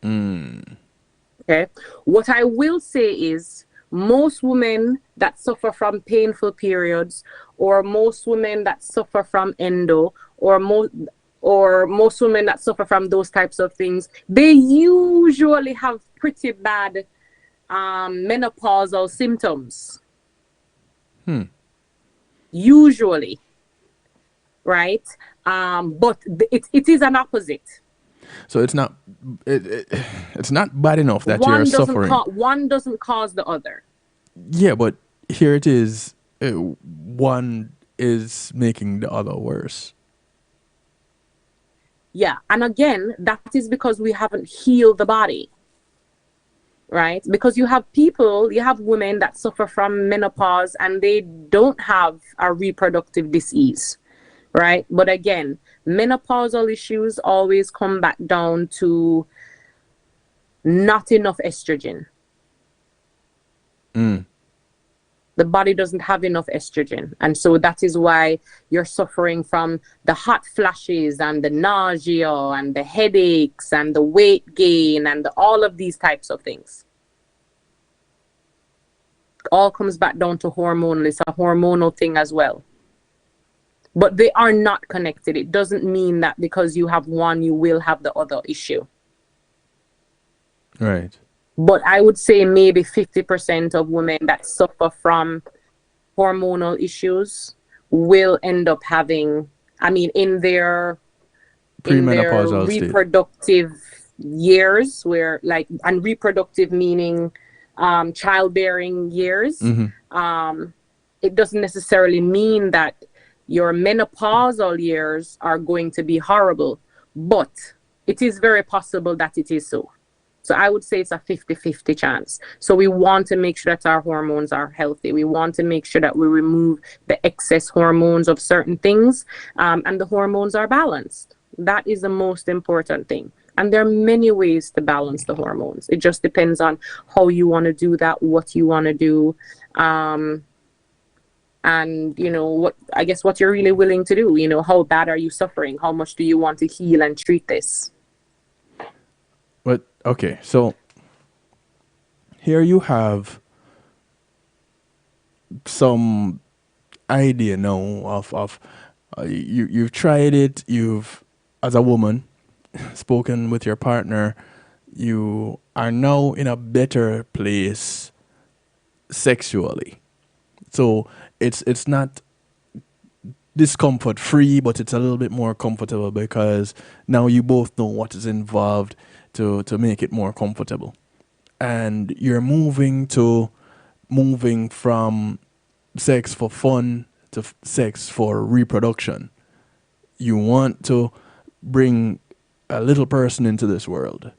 Okay. What I will say is most women that suffer from painful periods, or most women that suffer from endo, or most women that suffer from those types of things, they usually have pretty bad menopausal symptoms. Usually, right? But it is an opposite. So it's not bad enough that you're suffering. One doesn't cause the other. Yeah, but here it is. One is making the other worse. Yeah, and again, that is because we haven't healed the body, right? Because you have women that suffer from menopause and they don't have a reproductive disease, right? But again, menopausal issues always come back down to not enough estrogen. The body doesn't have enough estrogen. And so that is why you're suffering from the hot flashes and the nausea and the headaches and the weight gain and all of these types of things. All comes back down to hormonal. It's a hormonal thing as well. But they are not connected. It doesn't mean that because you have one, you will have the other issue. Right. But I would say maybe 50% of women that suffer from hormonal issues will end up having, in their in their Premenopausal state. reproductive years, where like, and reproductive meaning childbearing years. It doesn't necessarily mean that your menopausal years are going to be horrible, but it is very possible that it is so. So I would say it's a 50-50 chance. So we want to make sure that our hormones are healthy. We want to make sure that we remove the excess hormones of certain things, and the hormones are balanced. That is the most important thing. And there are many ways to balance the hormones. It just depends on how you want to do that, what you want to do, and what you're really willing to do. How bad are you suffering? How much do you want to heal and treat this? But okay, so here you have some idea now of you've tried it. You've, as a woman, spoken with your partner. You are now in a better place sexually. So it's not discomfort free, but it's a little bit more comfortable because now you both know what is involved to make it more comfortable. And you're moving from sex for fun to sex for reproduction. You want to bring a little person into this world.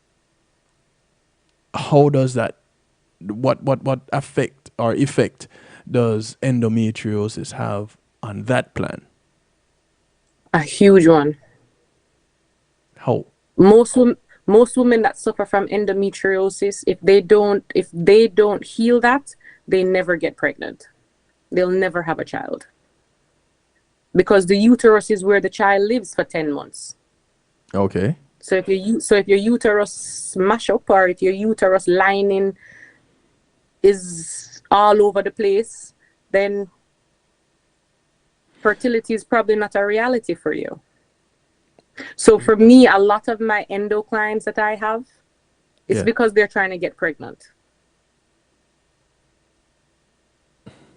How does that, what effect does endometriosis have on that plan? A huge one. How? Most women that suffer from endometriosis, if they don't heal that, they never get pregnant. They'll never have a child. Because the uterus is where the child lives for 10 months. Okay. So if your uterus smash up, or if your uterus lining is all over the place, then fertility is probably not a reality for you. So for me, a lot of my endo clients that I have, it's because they're trying to get pregnant.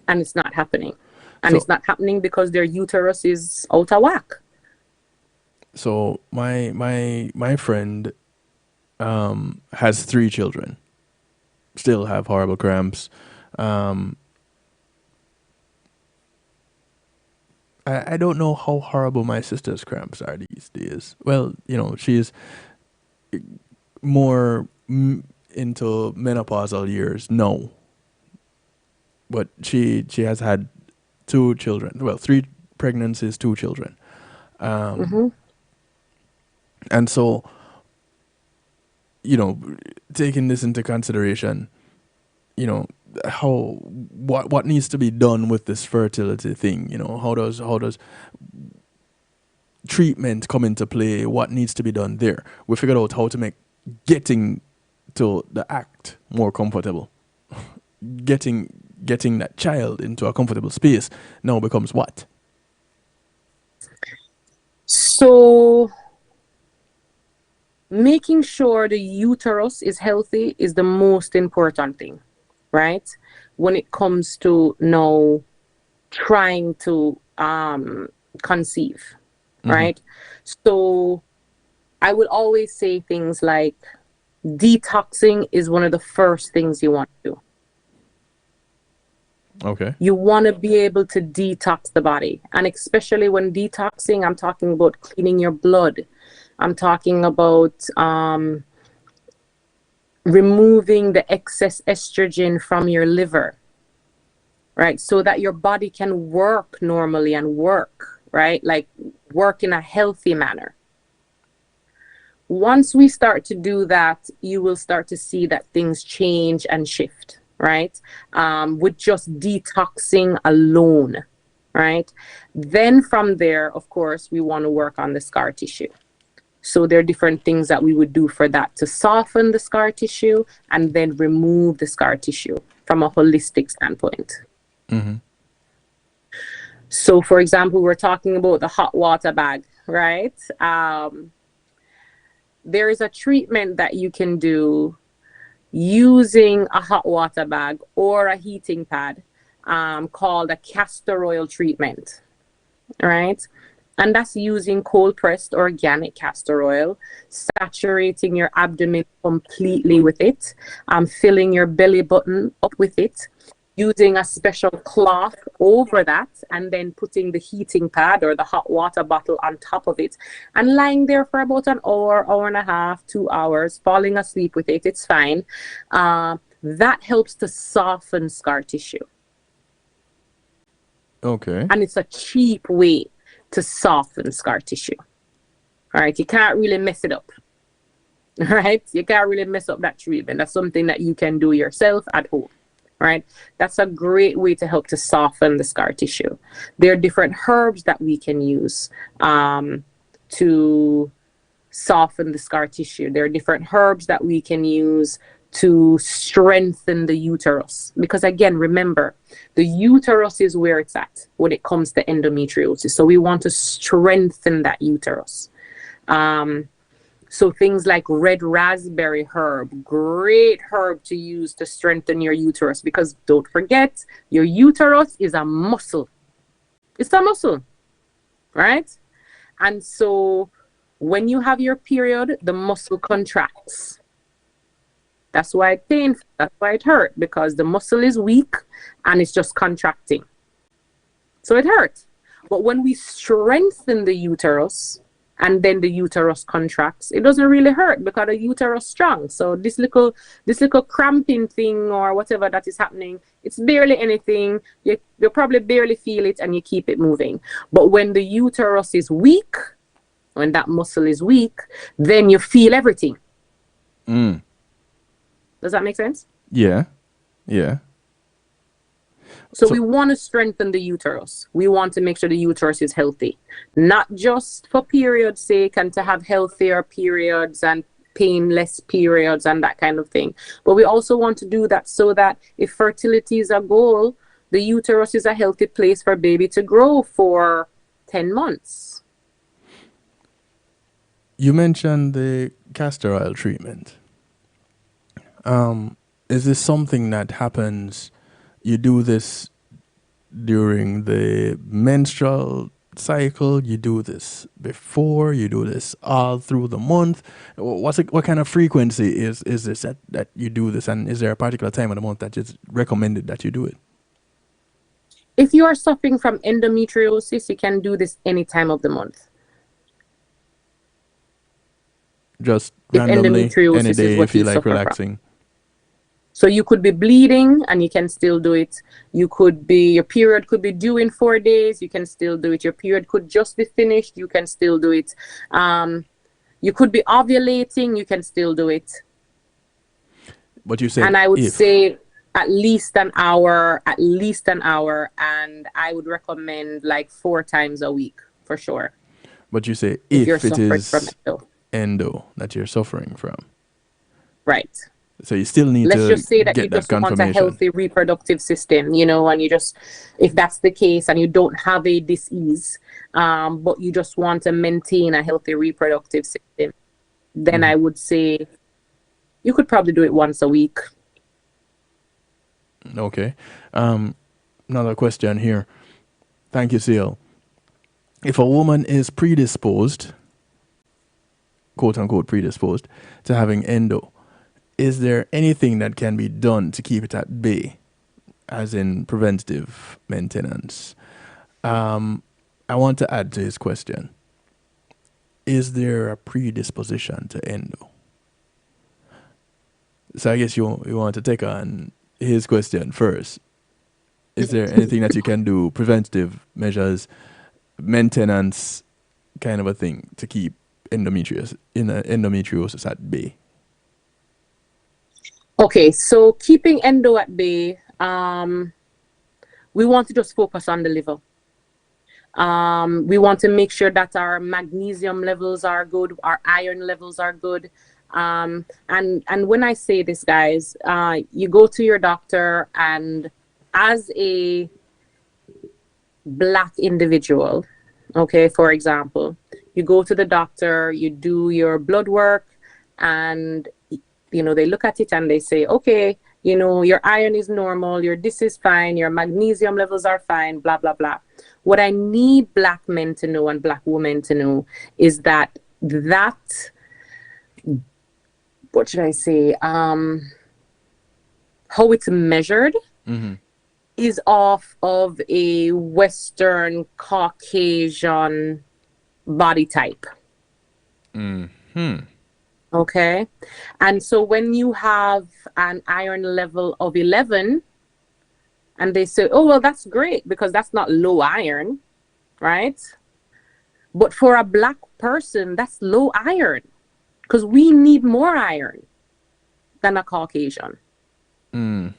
And it's not happening. And it's not happening because their uterus is out of whack. So my friend has 3 children. Still have horrible cramps. I don't know how horrible my sister's cramps are these days. Well, she's more into menopausal years now. But she has had 2 children. Well, 3 pregnancies, 2 children. And so, taking this into consideration, what needs to be done with this fertility thing? How does treatment come into play? What needs to be done there? We figured out how to make getting to the act more comfortable. Getting that child into a comfortable space now becomes what? So making sure the uterus is healthy is the most important thing, right? When it comes to now trying to conceive, right? So I would always say things like detoxing is one of the first things you want to do. Okay. You want to be able to detox the body. And especially when detoxing, I'm talking about cleaning your blood. I'm talking about removing the excess estrogen from your liver, right? So that your body can work normally and work, right? Like work in a healthy manner. Once we start to do that, you will start to see that things change and shift, right? With just detoxing alone, right? Then from there, of course, we want to work on the scar tissue. So there are different things that we would do for that to soften the scar tissue and then remove the scar tissue from a holistic standpoint. So for example, we're talking about the hot water bag, right? There is a treatment that you can do using a hot water bag or a heating pad called a castor oil treatment, right? And that's using cold pressed organic castor oil, saturating your abdomen completely with it, filling your belly button up with it, using a special cloth over that, and then putting the heating pad or the hot water bottle on top of it, and lying there for about an hour, hour and a half, 2 hours, falling asleep with it. It's fine. That helps to soften scar tissue. Okay. And it's a cheap way to soften scar tissue. All right, you can't really mess it up. All right, you can't really mess up that treatment. That's something that you can do yourself at home. Right, that's a great way to help to soften the scar tissue. There are different herbs that we can use to soften the scar tissue. There are different herbs that we can use to strengthen the uterus, because again, remember, the uterus is where it's at when it comes to endometriosis. So we want to strengthen that uterus. So things like red raspberry herb, great herb to use to strengthen your uterus, because don't forget, your uterus is a muscle. It's a muscle, right? And so when you have your period, the muscle contracts. That's why it's painful. That's why it hurts, because the muscle is weak and it's just contracting. So it hurts. But when we strengthen the uterus, and then the uterus contracts, it doesn't really hurt because the uterus is strong. So this little cramping thing or whatever that is happening, it's barely anything. You probably barely feel it, and you keep it moving. But when the uterus is weak, when that muscle is weak, then you feel everything. Does that make sense? Yeah. So we want to strengthen the uterus. We want to make sure the uterus is healthy, not just for period's sake and to have healthier periods and painless periods and that kind of thing. But we also want to do that so that if fertility is a goal, the uterus is a healthy place for baby to grow for 10 months. You mentioned the castor oil treatment. Is this something that happens? You do this during the menstrual cycle? You do this before? You do this all through the month? What kind of frequency is this that you do this? And is there a particular time of the month that it's recommended that you do it? If you are suffering from endometriosis, you can do this any time of the month. Just If randomly, endometriosis any is day what if you you like suffer from. relaxing. So you could be bleeding and you can still do it. Your period could be due in 4 days, you can still do it. Your period could just be finished, you can still do it. You could be ovulating, you can still do it. But you said, and I would say at least an hour, and I would recommend like 4 times a week for sure. But you say if you're if it suffering from is endo. that you're suffering from. Right. So you still need Let's to just say that get you that just want a confirmation. healthy reproductive system, and you just, if that's the case and you don't have a disease, but you just want to maintain a healthy reproductive system, then I would say you could probably do it once a week. Okay. Another question here. Thank you, Seal. If a woman is predisposed, quote unquote predisposed, to having endo, is there anything that can be done to keep it at bay, as in preventative maintenance? I want to add to his question. Is there a predisposition to endo? So I guess you want to take on his question first. Is there anything that you can do, preventative measures, maintenance kind of a thing, to keep endometriosis at bay? Okay, so keeping endo at bay, we want to just focus on the liver. We want to make sure that our magnesium levels are good, our iron levels are good. And when I say this, guys, you go to your doctor, and as a Black individual, okay, for example, you go to the doctor, you do your blood work, and they look at it and they say, okay, Your iron is normal, your this is fine, your magnesium levels are fine, blah, blah, blah. What I need black men to know and black women to know is that what should I say? How it's measured is off of a Western Caucasian body type. Okay. And so when you have an iron level of 11, and they say, oh, well, that's great because that's not low iron, right? But for a black person, that's low iron because we need more iron than a Caucasian. And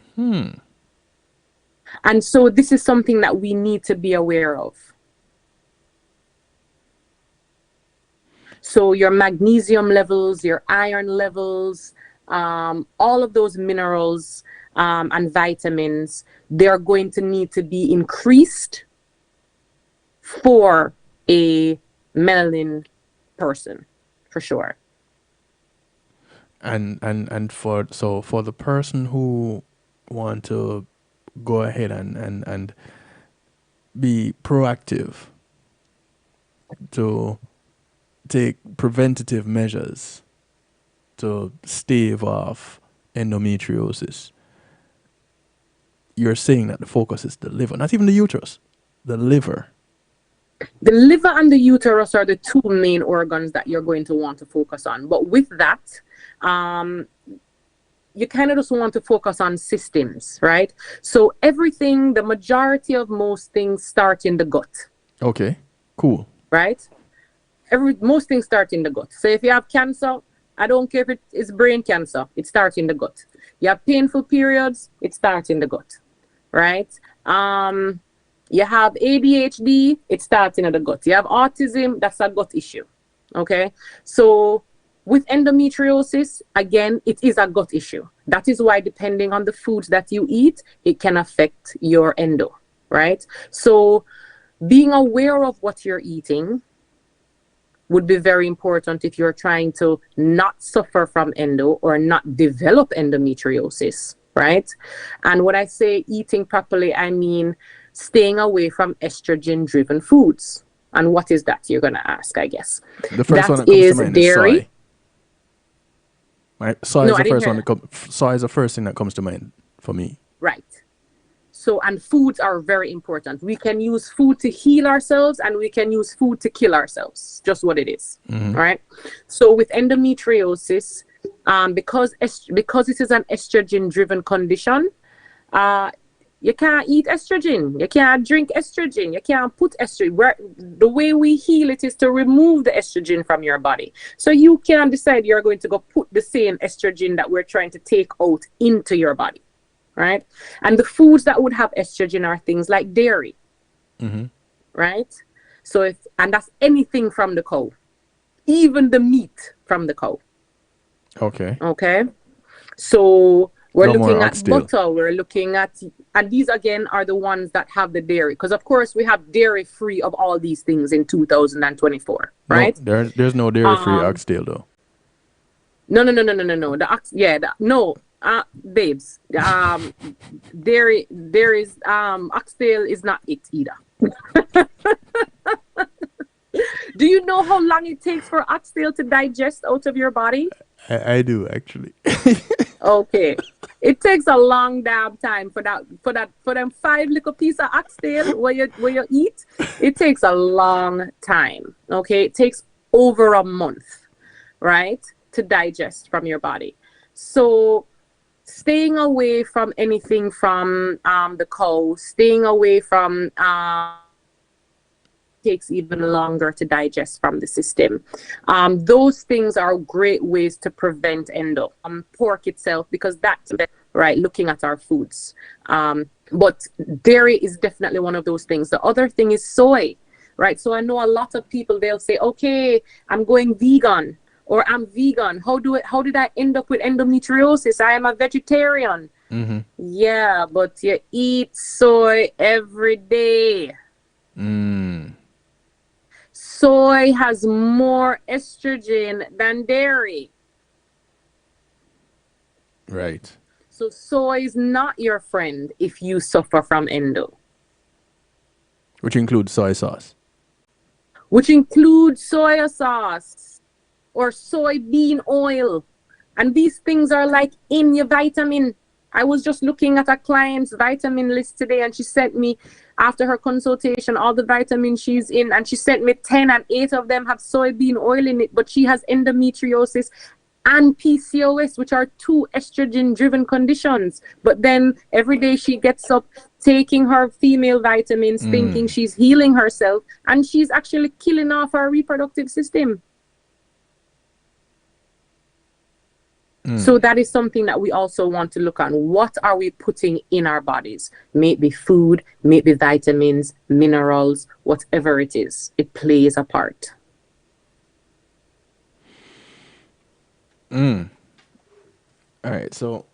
so this is something that we need to be aware of. So your magnesium levels, your iron levels, all of those minerals and vitamins, they're going to need to be increased for a melanin person, for sure. And for the person who want to go ahead and be proactive to take preventative measures to stave off endometriosis, you're saying that the focus is the liver, not even the uterus, the liver. The liver and the uterus are the two main organs that you're going to want to focus on. But with that, you kind of just want to focus on systems, right? So everything, the majority of most things start in the gut. Okay, cool. Right? Most things start in the gut. So if you have cancer, I don't care if it is brain cancer, it starts in the gut. You have painful periods, it starts in the gut, right? You have ADHD, it starts in the gut. You have autism, that's a gut issue, okay? So with endometriosis, again, it is a gut issue. That is why depending on the foods that you eat, it can affect your endo, right? So being aware of what you're eating would be very important if you're trying to not suffer from endo or not develop endometriosis, right? And when I say eating properly, I mean staying away from estrogen-driven foods. And what is that, you're going to ask, I guess? The first one that comes to mind dairy. is soy. Right? Soy is the first thing that comes to mind for me. Right. So, and foods are very important. We can use food to heal ourselves and we can use food to kill ourselves. Just what it is. Right? So with endometriosis, because it is an estrogen-driven condition, you can't eat estrogen. You can't drink estrogen. You can't put estrogen. The way we heal it is to remove the estrogen from your body. So you can decide you're going to go put the same estrogen that we're trying to take out into your body. Right? And the foods that would have estrogen are things like dairy. Right? So and that's anything from the cow. Even the meat from the cow. Okay. Okay. So we're looking at oxtail. butter, we're looking at, and these again are the ones that have the dairy. Because of course we have dairy free of all these things in 2024, right? No, there's no dairy free oxtail though. No. Babes. There is oxtail is not it either. Do you know how long it takes for oxtail to digest out of your body? I do actually. Okay. It takes a long damn time for them 5 little piece of oxtail where you eat. It takes a long time. Okay. It takes over a month, right, to digest from your body. So staying away from anything from the cow, staying away from takes even longer to digest from the system. Those things are great ways to prevent endo. Pork itself, because that's right, looking at our foods. But dairy is definitely one of those things. The other thing is soy, right? So I know a lot of people, they'll say, okay, I'm going vegan or I'm vegan. How did I end up with endometriosis? I am a vegetarian. Yeah, but you eat soy every day. Soy has more estrogen than dairy. Right. So soy is not your friend if you suffer from endo, Which includes soy sauce. which includes soy sauce or soybean oil. And these things are like in your vitamin. I was just looking at a client's vitamin list today, and she sent me, after her consultation, all the vitamins she's in, and she sent me 10, and 8 of them have soybean oil in it. But she has endometriosis and PCOS, which are 2 estrogen-driven conditions. But then every day she gets up taking her female vitamins, thinking she's healing herself, and she's actually killing off her reproductive system. So that is something that we also want to look on. What are we putting in our bodies? May it be food, may it be vitamins, minerals, whatever it is. It plays a part. All right, so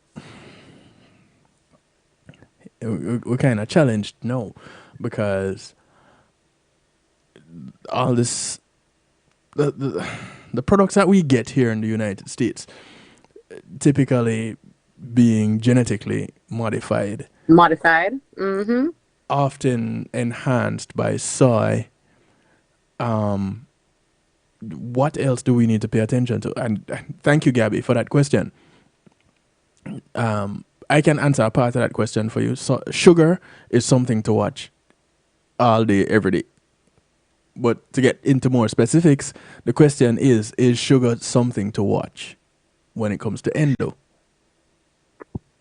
we're kind of challenged now because all this, the products that we get here in the United States, typically being genetically modified, often enhanced by soy. What else do we need to pay attention to? And thank you, Gabby, for that question. I can answer a part of that question for you. So sugar is something to watch all day, every day. But to get into more specifics, the question is sugar something to watch when it comes to endo?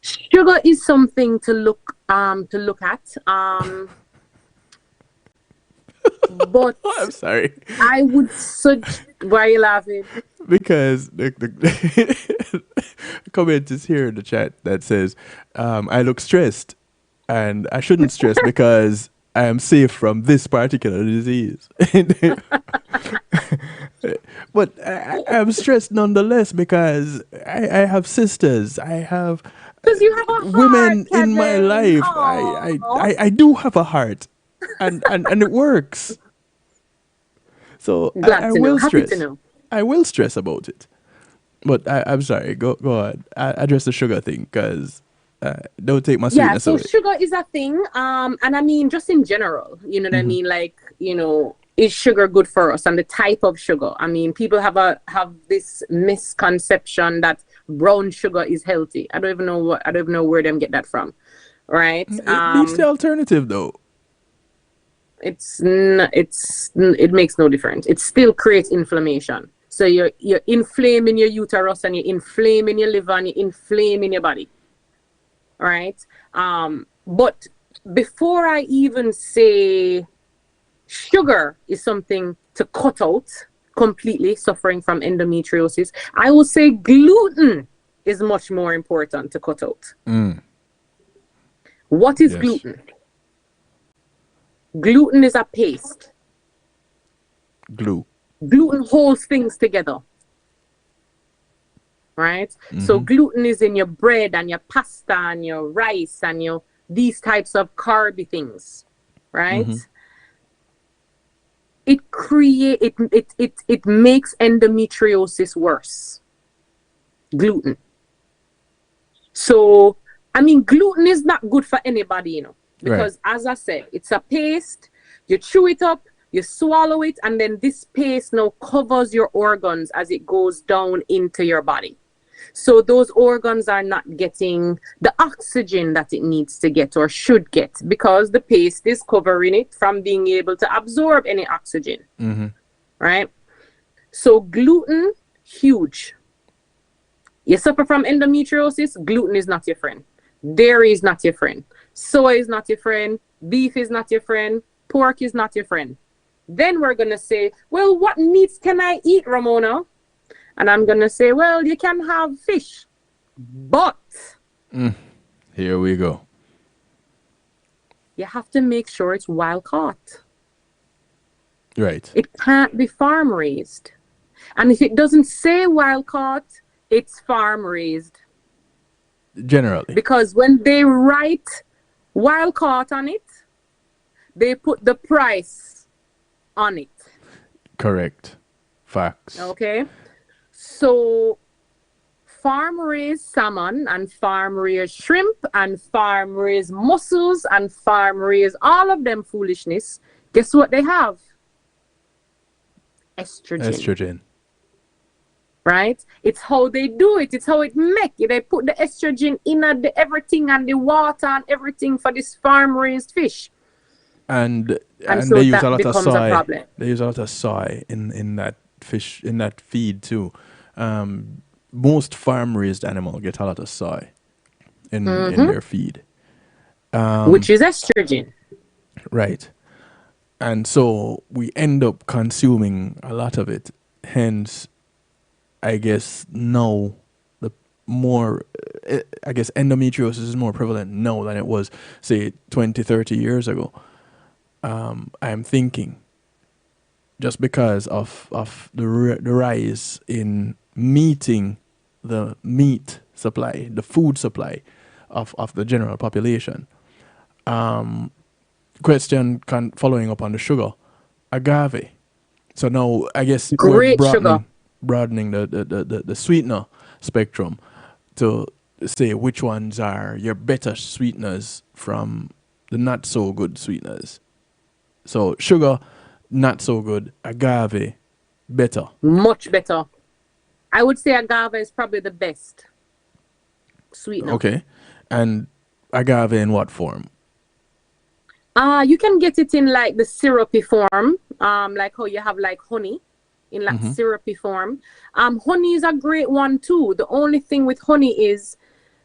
Sugar is something to look at. But I'm sorry. I would suggest. Why are you laughing? Because the comment is here in the chat that says, I look stressed and I shouldn't stress because I am safe from this particular disease. But I'm stressed nonetheless because I have sisters. I have Because you have a heart, women in my Kevin. life. Aw. I do have a heart, and it works. So Glad I to know. will Happy stress. to know. I will stress about it. But I'm sorry. Go on. Address the sugar thing, because don't take my Yeah, sweetness so away. sugar is a thing. And I mean, just in general, you know what I mean? Like, you know, is sugar good for us, and the type of sugar? I mean, people have this misconception that brown sugar is healthy. I don't even know where them get that from, right? It beats the alternative, though. It makes no difference. It still creates inflammation. So you're inflaming your uterus, and you're inflaming your liver, and you're inflaming your body, right? But before I even say sugar is something to cut out completely, suffering from endometriosis, I will say gluten is much more important to cut out. What is Yes. gluten? Gluten is a paste. Glue. Gluten holds things together, right? So gluten is in your bread and your pasta and your rice and your these types of carby things, right? It makes endometriosis worse. Gluten. So I mean, gluten is not good for anybody, you know, because as I said, it's a paste. You chew it up, you swallow it, and then this paste now covers your organs as it goes down into your body. So those organs are not getting the oxygen that it needs to get or should get, because the paste is covering it from being able to absorb any oxygen, right? So gluten, huge. You suffer from endometriosis, gluten is not your friend. Dairy is not your friend. Soy is not your friend. Beef is not your friend. Pork is not your friend. Then we're going to say, well, what meats can I eat, Ramona? And I'm going to say, well, you can have fish. But Here we go. you have to make sure it's wild caught. Right. It can't be farm raised. And if it doesn't say wild caught, it's farm raised. Generally. Because when they write wild caught on it, they put the price on it. Correct. Facts. Okay. So farm raised salmon and farm raised shrimp and farm raised mussels and farm raised all of them foolishness, guess what they have? Estrogen. Right? It's how they do it. It's how it make it. They put the estrogen in the everything and the water and everything for this farm raised fish. And so they use that a lot of becomes a soy. problem. They use a lot of soy in that fish, in that feed too. Most farm raised animal get a lot of soy in their feed. Which is estrogen. Right. And so we end up consuming a lot of it. Hence, I guess now endometriosis is more prevalent now than it was, say, 20, 30 years ago. I'm thinking just because of the rise in meeting the meat supply, the food supply of the general population. Question following up on the sugar, agave. So now I guess Great we're broadening the sweetener spectrum to say which ones are your better sweeteners from the not so good sweeteners. So sugar, not so good. Agave, better. Much better. I would say agave is probably the best sweetener. Okay. And agave in what form? You can get it in like the syrupy form, like how you have like honey in like syrupy form. Honey is a great one too. The only thing with honey is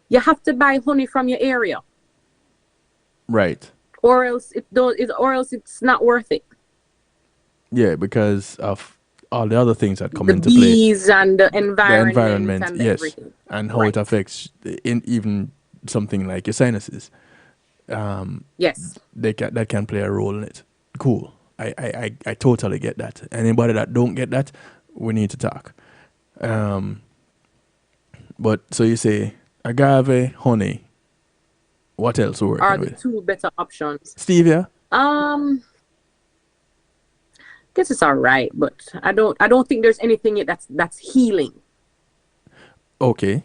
you have to buy honey from your area. Right. Or else it's not worth it. Yeah, because of all the other things that come into The play. bees and the The environment, environment, and yes, everything. and how it affects even something like your sinuses. Yes. That can play a role in it. Cool. I totally get that. Anybody that don't get that, we need to talk. But so you say agave, honey. What else we're Are working the with? two better options. Stevia? Guess it's all right, but I don't think there's anything that's healing. Okay.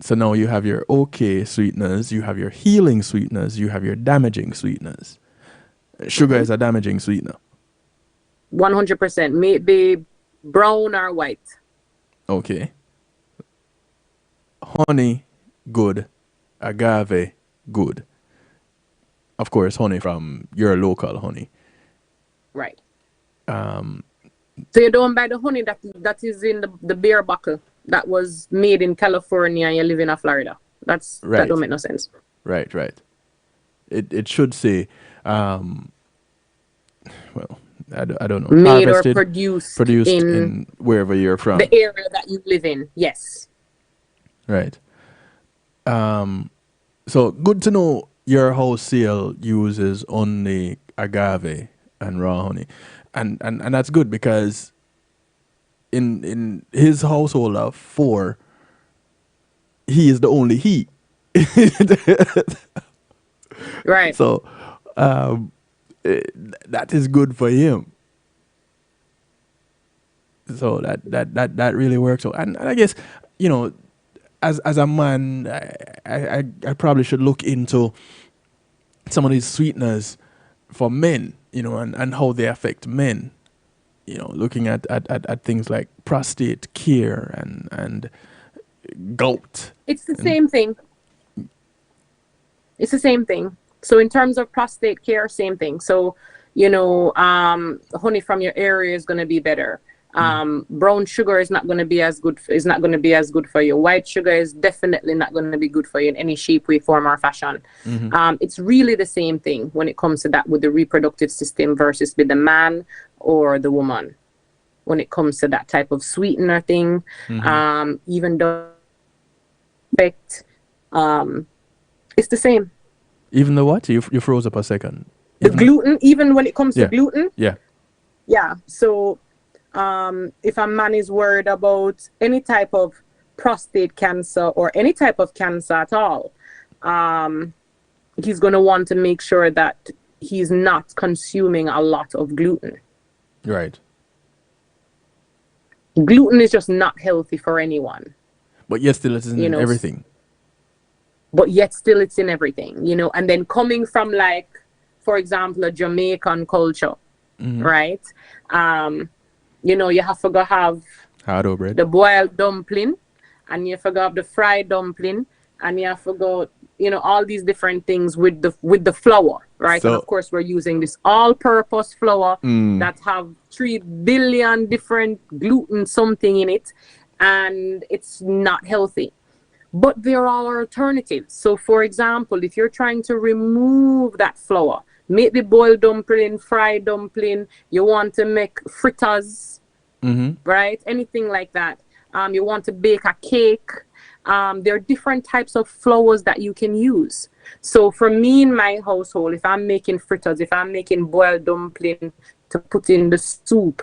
So now you have your okay sweeteners, you have your healing sweeteners, you have your damaging sweeteners. Sugar is a damaging sweetener. 100%. May it be brown or white. Okay. Honey, good. Agave, good. Of course, honey from your local honey. Right. So you don't buy the honey that is in the beer bottle that was made in California and you live in Florida. That don't make no sense. Right. It should say, well, I don't know. Made or Harvested, produced in wherever you're from. the area that you live in. Yes. Right. So good to know your house sale uses only agave and raw honey. And that's good because in his household of 4, he is the only he. Right. So that is good for him. So that really works out. And I guess, as a man, I probably should look into some of these sweeteners for men, and how they affect men. Looking at things like prostate care and gout. It's the same thing. It's the same thing. So in terms of prostate care, same thing. So, honey from your area is going to be better. Brown sugar is not going to be as good. Is not going to be as good for you. White sugar is definitely not going to be good for you in any shape, way, form, or fashion. It's really the same thing when it comes to that with the reproductive system versus with the man or the woman. When it comes to that type of sweetener thing, even though it's the same. Even the what? You froze up a second. The gluten, even when it comes to gluten. Yeah. Yeah. So if a man is worried about any type of prostate cancer or any type of cancer at all, he's going to want to make sure that he's not consuming a lot of gluten. Right. Gluten is just not healthy for anyone. But yet still it isn't you in know, everything. but yet still it's in everything, you know. And then coming from, like, for example, a Jamaican culture, right? You know, you have to go have Hardo bread. the boiled dumpling, and you have to go have the fried dumpling, and you have to go, you know, all these different things with the flour, right? So- and of course, we're using this all-purpose flour that have 3 billion different gluten something in it, and it's not healthy. But there are alternatives. So, for example, if you're trying to remove that flour, make the boiled dumpling, fried dumpling, you want to make fritters, right? Anything like that. You want to bake a cake. There are different types of flours that you can use. So for me in my household, if I'm making fritters, if I'm making boiled dumpling to put in the soup,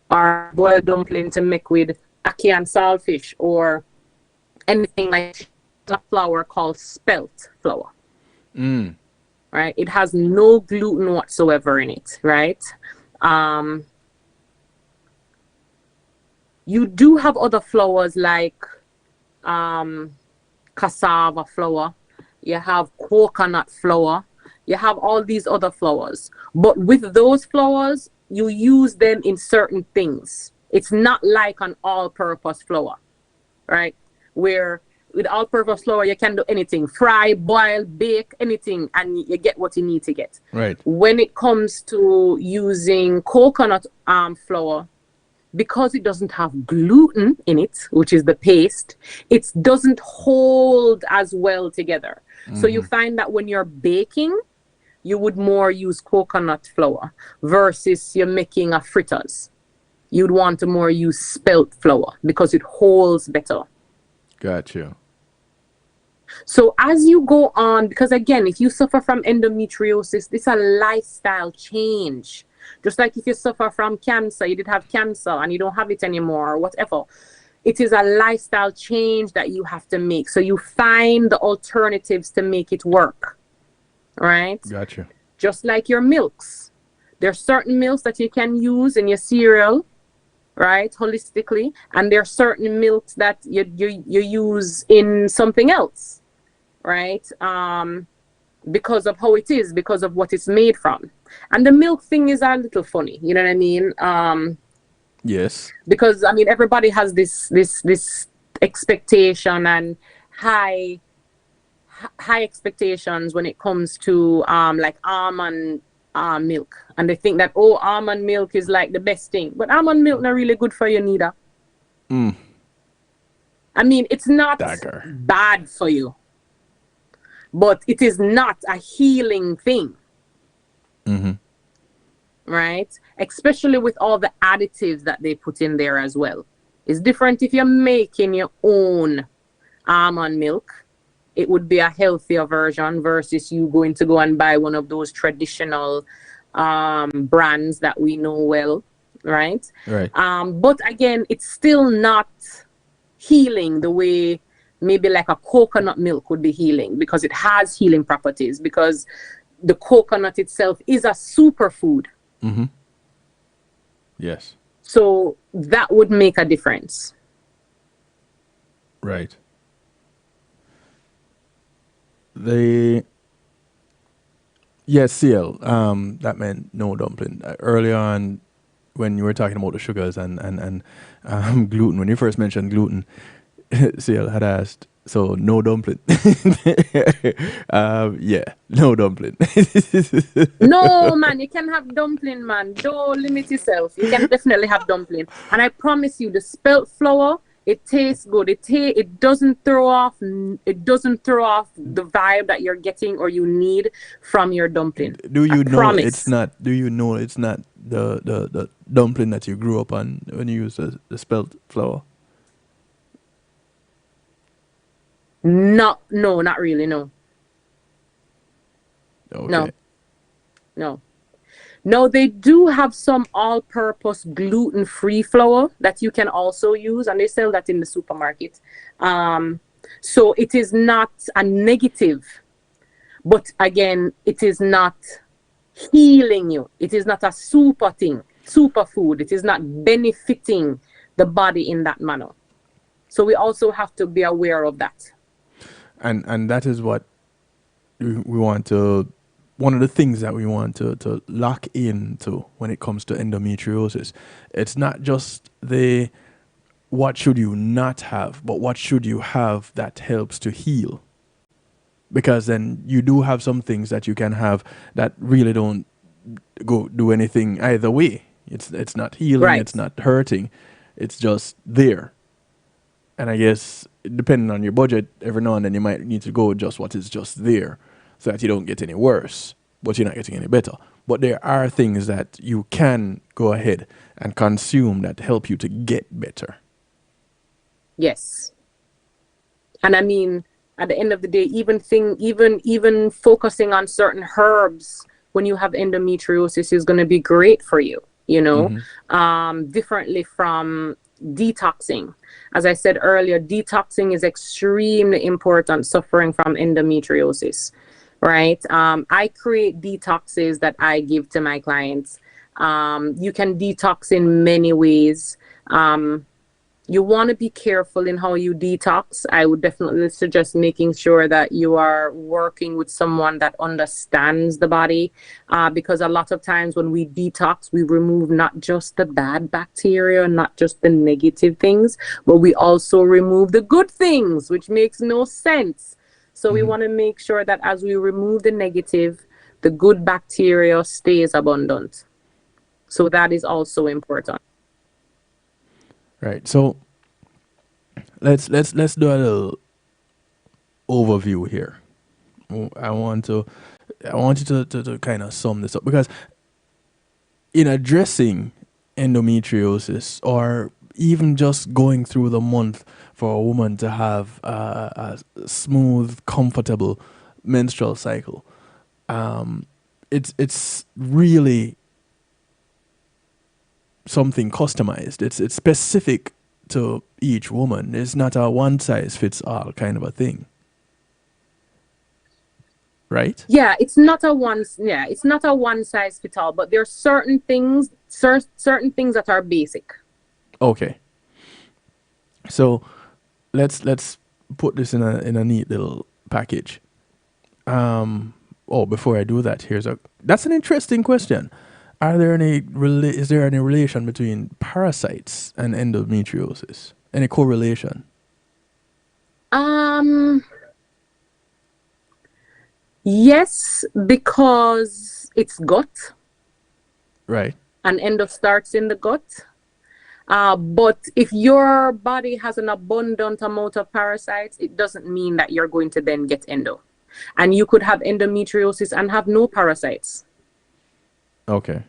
or boiled dumpling to make with ackee and saltfish, or anything like a flour called spelt flour. Right? It has no gluten whatsoever in it, right? You do have other flours like cassava flour, you have coconut flour, you have all these other flours. But with those flours, you use them in certain things. It's not like an all-purpose flour, right? Where with all-purpose flour, you can do anything. Fry, boil, bake, anything, and you get what you need to get. Right. When it comes to using coconut flour, because it doesn't have gluten in it, which is the paste, it doesn't hold as well together. So you find that when you're baking, you would more use coconut flour versus you're making a fritters. You'd want to more use spelt flour because it holds better. Got you. So as you go on, because again, if you suffer from endometriosis, it's a lifestyle change. Just like if you suffer from cancer, you did have cancer and you don't have it anymore or whatever. It is a lifestyle change that you have to make. So you find the alternatives to make it work, right? Gotcha. Just like your milks. There are certain milks that you can use in your cereal, right, holistically. And there are certain milks that you use in something else, right? Because of how it is, because of what it's made from. And the milk thing is a little funny, you know what I mean? Yes. Because I mean, everybody has this expectation and high expectations when it comes to like almond milk, and they think that, oh, almond milk is like the best thing, but almond milk not really good for you neither. I mean, it's not Dagger. bad for you, but it is not a healing thing. Right? Especially with all the additives that they put in there as well. It's different if you're making your own almond milk. It would be a healthier version versus you going to go and buy one of those traditional brands that we know well, right? Right. But again, it's still not healing the way maybe like a coconut milk would be healing, because it has healing properties, because the coconut itself is a superfood. Yes. So that would make a difference. Right. Yes, CL. That meant no dumpling. Early on, when you were talking about the sugars and gluten, when you first mentioned gluten, CL had asked, so no dumpling. Yeah, no dumpling. No, man, you can have dumpling, man. Don't limit yourself. You can definitely have dumpling. And I promise you, the spelt flour, it tastes good. It doesn't throw off the vibe that you're getting or you need from your dumpling. Do you know promise. it's not? Do you know it's not the dumpling that you grew up on when you used the spelt flour? No, not really. No. Okay. No, they do have some all-purpose gluten-free flour that you can also use, and they sell that in the supermarket. So it is not a negative, but again, it is not healing you. It is not a superfood. It is not benefiting the body in that manner. So we also have to be aware of that. And that is what we want to, one of the things that we want to lock into when it comes to endometriosis. It's not just the what should you not have, but what should you have that helps to heal. Because then you do have some things that you can have that really don't go do anything either way. It's not healing, Right. it's not hurting, it's just there. And I guess depending on your budget, every now and then you might need to go with just what is just there, so that you don't get any worse, but you're not getting any better. But there are things that you can go ahead and consume that help you to get better. Yes. And I mean, at the end of the day, even focusing on certain herbs when you have endometriosis is going to be great for you, you know, differently from detoxing. As I said earlier, detoxing is extremely important suffering from endometriosis, right? I create detoxes that I give to my clients. You can detox in many ways. You want to be careful in how you detox. I would definitely suggest making sure that you are working with someone that understands the body, because a lot of times when we detox, we remove not just the bad bacteria, not just the negative things, but we also remove the good things, which makes no sense. So we want to make sure that as we remove the negative, the good bacteria stays abundant. So that is also important. Right. So let's do a little overview here. I want you to kind of sum this up, because in addressing endometriosis, or even just going through the month for a woman to have a smooth, comfortable menstrual cycle, it's really something customized. It's specific to each woman. It's not a one size fits all kind of a thing, right? Yeah, it's not a one size fits all, but there are certain things that are basic. Okay. So let's put this in a neat little package. Before I do that, that's an interesting question. Is there any relation between parasites and endometriosis? Any correlation? Yes, because it's gut, Right. and endo starts in the gut. But if your body has an abundant amount of parasites, it doesn't mean that you're going to then get endo. And you could have endometriosis and have no parasites. Okay.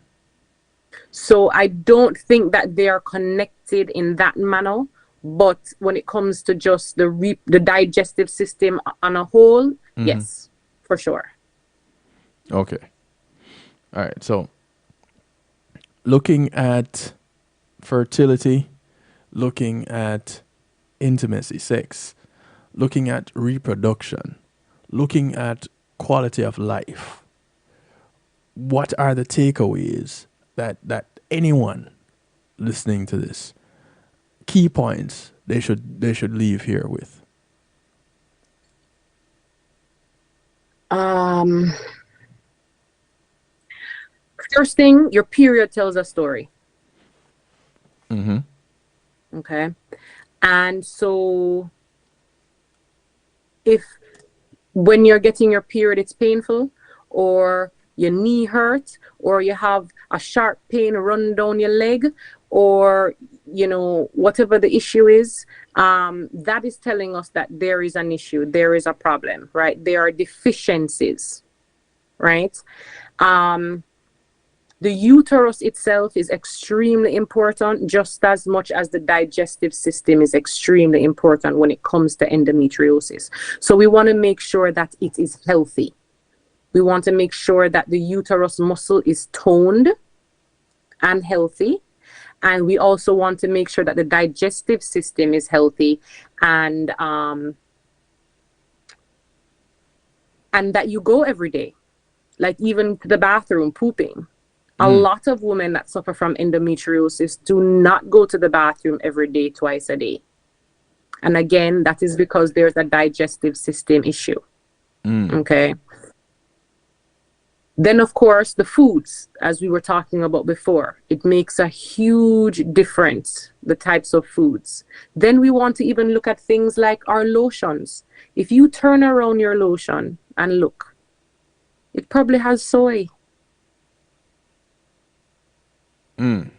So I don't think that they are connected in that manner. But when it comes to just the digestive system on a whole, yes, for sure. Okay. All right. So looking at fertility, looking at intimacy, sex, looking at reproduction, looking at quality of life, what are the takeaways that anyone listening to this, key points they should leave here with? First thing, your period tells a story. Okay. And so if when you're getting your period, it's painful, or your knee hurt, or you have a sharp pain run down your leg, or, you know, whatever the issue is, that is telling us that there is an issue, there is a problem, right? There are deficiencies, right? The uterus itself is extremely important, just as much as the digestive system is extremely important when it comes to endometriosis. So we want to make sure that it is healthy. We want to make sure that the uterus muscle is toned and healthy. And we also want to make sure that the digestive system is healthy, and that you go every day, like even to the bathroom, pooping. A lot of women that suffer from endometriosis do not go to the bathroom every day, twice a day. And again, that is because there's a digestive system issue. Okay. Then, of course, the foods, as we were talking about before, it makes a huge difference, the types of foods. Then we want to even look at things like our lotions. If you turn around your lotion and look, it probably has soy.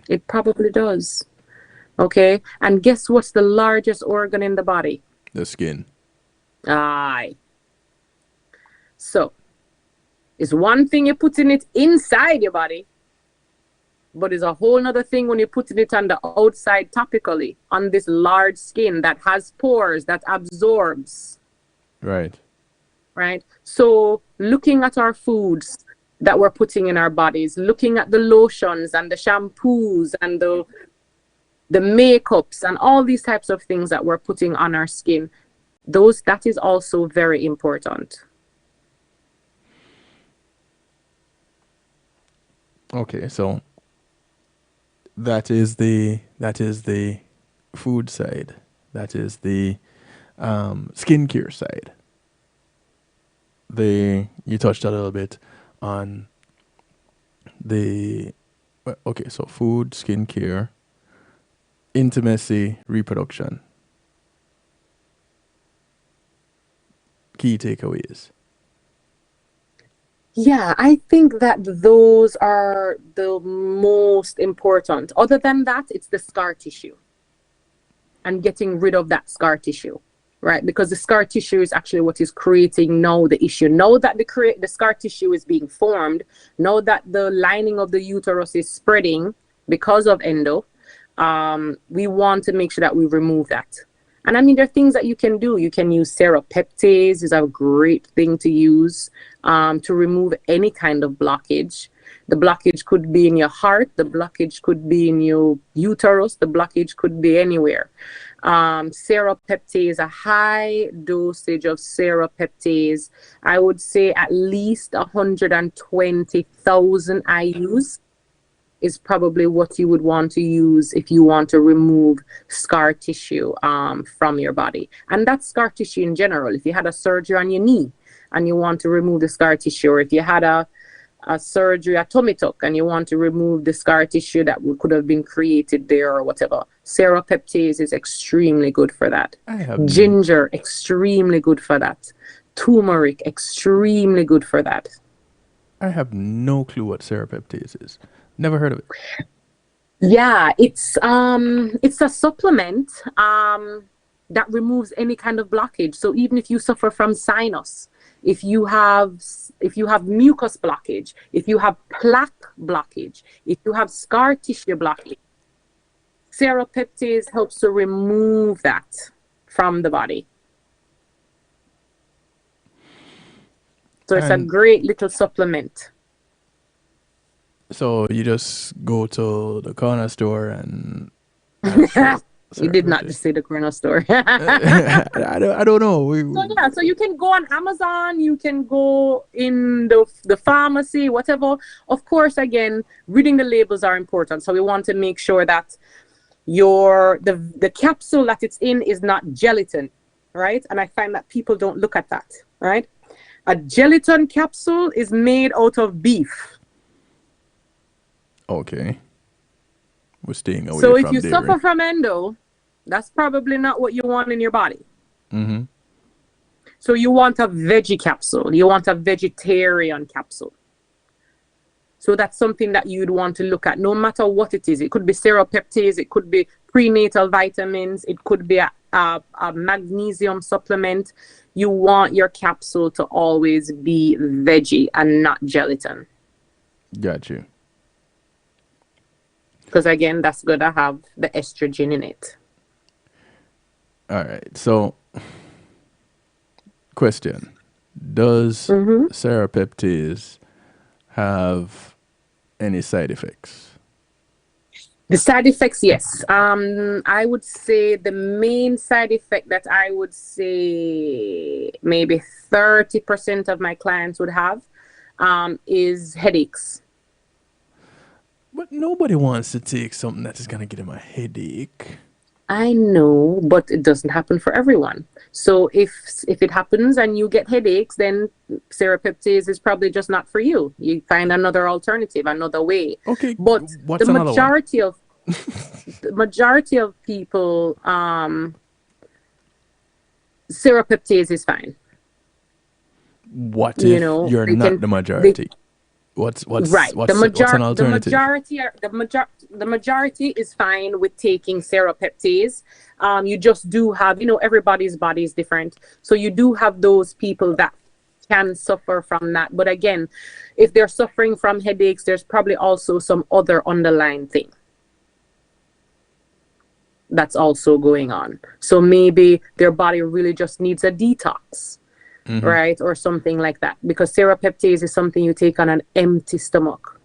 It probably does. Okay. And guess what's the largest organ in the body? The skin. Aye. So, it's one thing you're putting it inside your body, but it's a whole nother thing when you're putting it on the outside topically on this large skin that has pores, that absorbs. Right. Right. So looking at our foods that we're putting in our bodies, looking at the lotions and the shampoos and the makeups and all these types of things that we're putting on our skin, that is also very important. Okay, so that is the food side. That is the skincare side. You touched a little bit on so food, skincare, intimacy, reproduction. Key takeaways. Yeah, I think that those are the most important. Other than that, it's the scar tissue and getting rid of that scar tissue, right? Because the scar tissue is actually what is creating now the issue. Now that the scar tissue is being formed, now that the lining of the uterus is spreading because of endo, we want to make sure that we remove that. And I mean, there are things that you can do. You can use serapeptase, is a great thing to use to remove any kind of blockage. The blockage could be in your heart. The blockage could be in your uterus. The blockage could be anywhere. Serapeptase, a high dosage of serapeptase, I would say at least 120,000 IUs is probably what you would want to use if you want to remove scar tissue from your body. And that's scar tissue in general. If you had a surgery on your knee and you want to remove the scar tissue, or if you had a surgery, a tummy tuck, and you want to remove the scar tissue that could have been created there or whatever, serapeptase is extremely good for that. Ginger, extremely good for that. Turmeric, extremely good for that. I have no clue what serapeptase is. Never heard of it. Yeah, it's a supplement that removes any kind of blockage. So even if you suffer from sinus, if you have mucus blockage, if you have plaque blockage, if you have scar tissue blockage, serapeptase helps to remove that from the body. So it's a great little supplement. So you just go to the corner store and you did not just say the corner store. I don't know. So you can go on Amazon, you can go in the pharmacy, whatever. Of course, again, reading the labels are important. So we want to make sure that the capsule that it's in is not gelatin, right? And I find that people don't look at that, right? A gelatin capsule is made out of beef. Okay. We're staying away from So if you dairy. suffer from endo, that's probably not what you want in your body. Mm-hmm. So you want a veggie capsule. You want a vegetarian capsule. So that's something that you'd want to look at, no matter what it is. It could be serapeptase. It could be prenatal vitamins. It could be a magnesium supplement. You want your capsule to always be veggie and not gelatin. Got you. Because again, that's going to have the estrogen in it. All right. So, question. Does serapeptase have any side effects? The side effects, yes. I would say the main side effect that I would say maybe 30% of my clients would have is headaches. But nobody wants to take something that is going to give them a headache. I know, but it doesn't happen for everyone. So if it happens and you get headaches, then serapeptase is probably just not for you. You find another alternative, another way. Okay, But what's another one? the majority of people, serapeptase is fine. What You if know, you're they not can the they majority? What's right. what's an alternative? The majority is fine with taking serapeptase. You just do have, everybody's body is different. So you do have those people that can suffer from that. But again, if they're suffering from headaches, there's probably also some other underlying thing that's also going on. So maybe their body really just needs a detox, right? Or something like that. Because serapeptase is something you take on an empty stomach.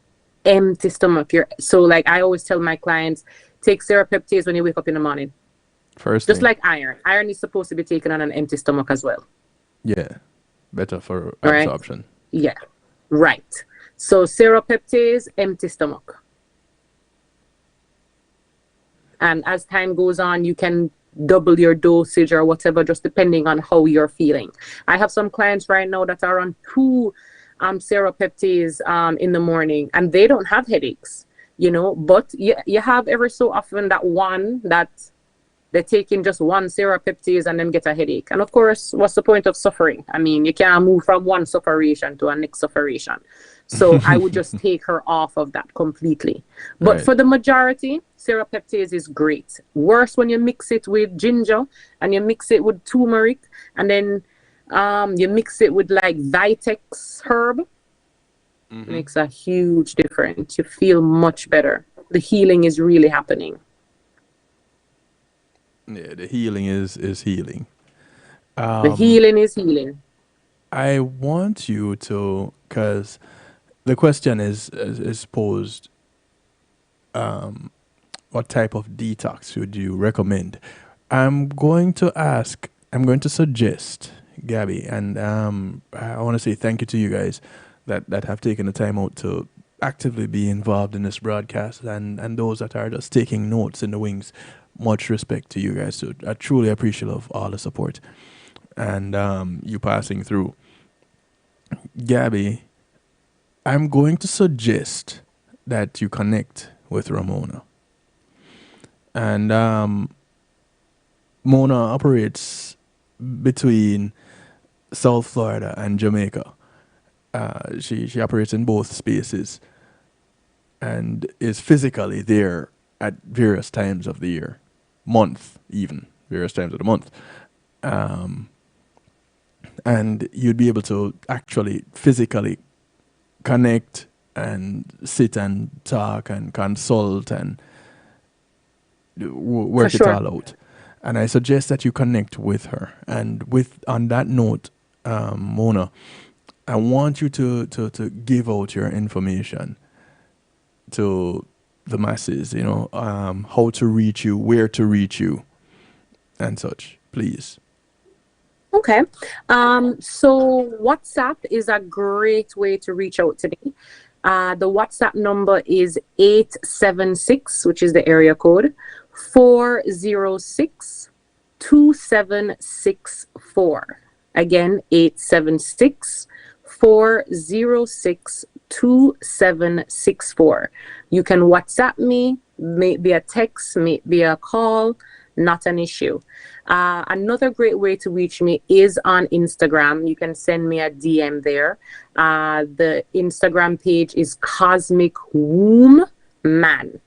Empty stomach. So like I always tell my clients, take serapeptase when you wake up in the morning. First Just thing. like iron. Iron is supposed to be taken on an empty stomach as well. Yeah. Better for Right? absorption. Yeah. Right. So serapeptase, empty stomach. And as time goes on, you can double your dosage or whatever, just depending on how you're feeling. I have some clients right now that are on 2 serapeptase in the morning, and they don't have headaches, but you have every so often that one that they're taking just one serapeptase and then get a headache. And of course, what's the point of suffering? I mean, you can't move from one sufferation to a next sufferation. So I would just take her off of that completely. But Right. for the majority, serapeptase is great. Worse when you mix it with ginger and you mix it with turmeric and then you mix it with like Vitex herb. Makes a huge difference. You feel much better. The healing is really happening. Yeah, the healing is healing. The healing is healing. I want you to, because the question is posed, what type of detox would you recommend? I'm going to suggest, Gabby, and I want to say thank you to you guys that have taken the time out to actively be involved in this broadcast, and those that are just taking notes in the wings. Much respect to you guys. So I truly appreciate of all the support and you passing through. Gabby, I'm going to suggest that you connect with Ramona. And Mona operates between South Florida and Jamaica. She operates in both spaces and is physically there at various times of the year, month even, various times of the month. And you'd be able to actually physically connect and sit and talk and consult and work it sure. all out. And I suggest that you connect with her. And on that note, Mona, I want you to give out your information to the masses, how to reach you, where to reach you, and such, please. Okay. So WhatsApp is a great way to reach out to me. The WhatsApp number is 876, which is the area code, 406-2764. Again, 876-406-2764. You can WhatsApp me, maybe a text, maybe a call, not an issue. Another great way to reach me is on Instagram. You can send me a DM there. The Instagram page is Cosmic Womb Man.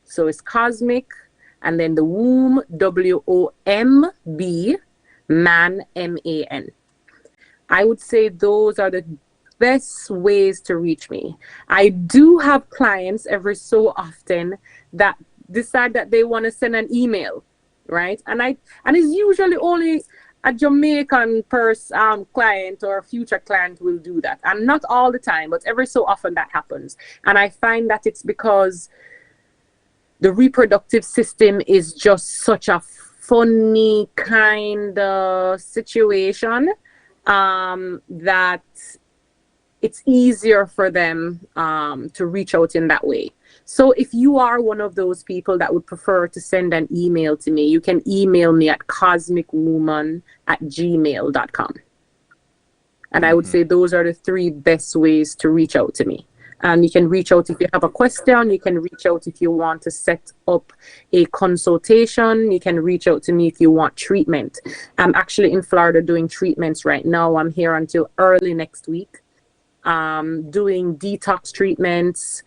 So it's Cosmic and then the womb, WOMB, man, MAN. I would say those are the best ways to reach me. I do have clients every so often that decide that they want to send an email, right? And it's usually only a Jamaican client or a future client will do that. And not all the time, but every so often that happens. And I find that it's because the reproductive system is just such a funny kind of situation that it's easier for them to reach out in that way. So if you are one of those people that would prefer to send an email to me, you can email me at cosmicwoman@gmail.com. And I would say those are the 3 best ways to reach out to me. And you can reach out if you have a question. You can reach out if you want to set up a consultation. You can reach out to me if you want treatment. I'm actually in Florida doing treatments right now. I'm here until early next week, doing detox treatments,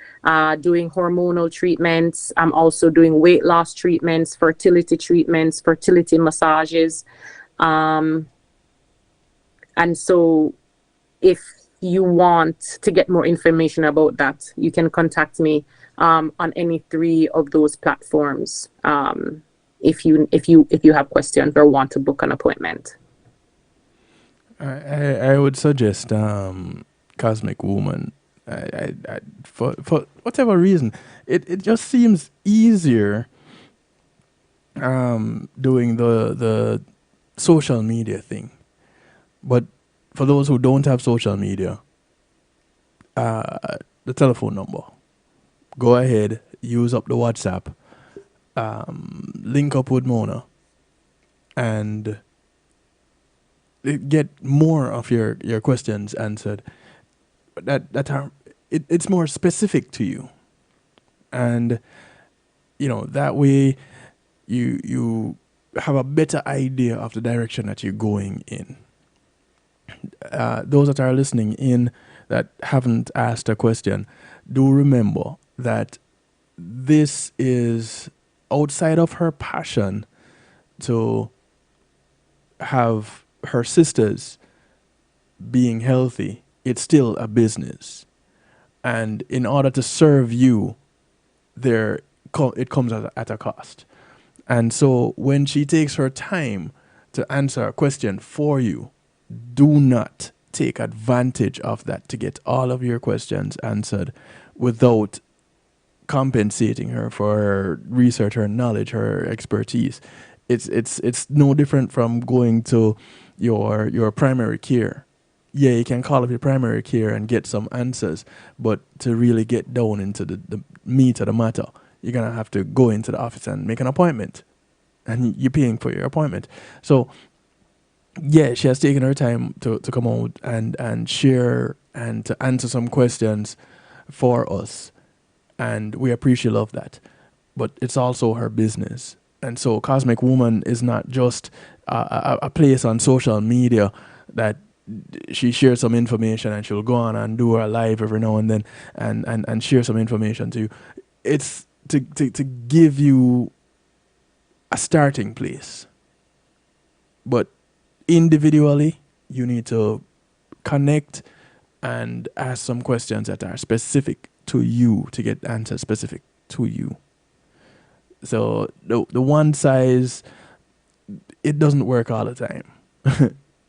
doing hormonal treatments. I'm also doing weight loss treatments, fertility massages. And so if you want to get more information about that, you can contact me on any 3 of those platforms if you have questions or want to book an appointment. I would suggest Cosmic Woman. For whatever reason, it just seems easier doing the social media thing. But for those who don't have social media, the telephone number. Go ahead, use up the WhatsApp, link up with Mona, and get more of your questions answered. That are it's more specific to you, and that way you have a better idea of the direction that you're going in. Those that are listening in that haven't asked a question, do remember that this is outside of her passion to have her sisters being healthy. It's still a business, and in order to serve you, it comes at a cost. And so when she takes her time to answer a question for you, do not take advantage of that to get all of your questions answered without compensating her for her research, her knowledge, her expertise. It's no different from going to your primary care. Yeah, you can call up your primary care and get some answers, but to really get down into the meat of the matter, you're going to have to go into the office and make an appointment, and you're paying for your appointment. So yeah, she has taken her time to come out and share and to answer some questions for us, and we appreciate love that. But it's also her business, and so Cosmic Woman is not just a place on social media that she shares some information and she'll go on and do her live every now and then and share some information to you. It's to give you a starting place, but individually you need to connect and ask some questions that are specific to you to get answers specific to you. So the one size, it doesn't work all the time.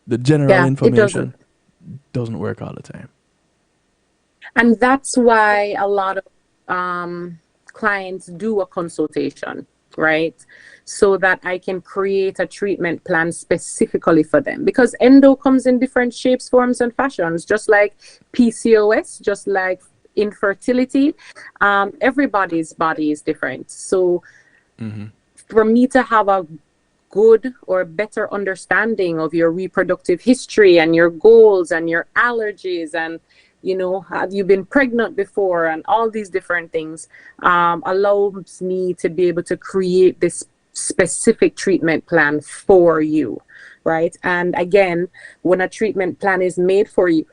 The general information doesn't work all the time. And that's why a lot of clients do a consultation, right? So that I can create a treatment plan specifically for them. Because endo comes in different shapes, forms, and fashions, just like PCOS, just like infertility. Everybody's body is different. So for me to have a good or better understanding of your reproductive history and your goals and your allergies and have you been pregnant before and all these different things allows me to be able to create this specific treatment plan for you, right? And again, when a treatment plan is made for you,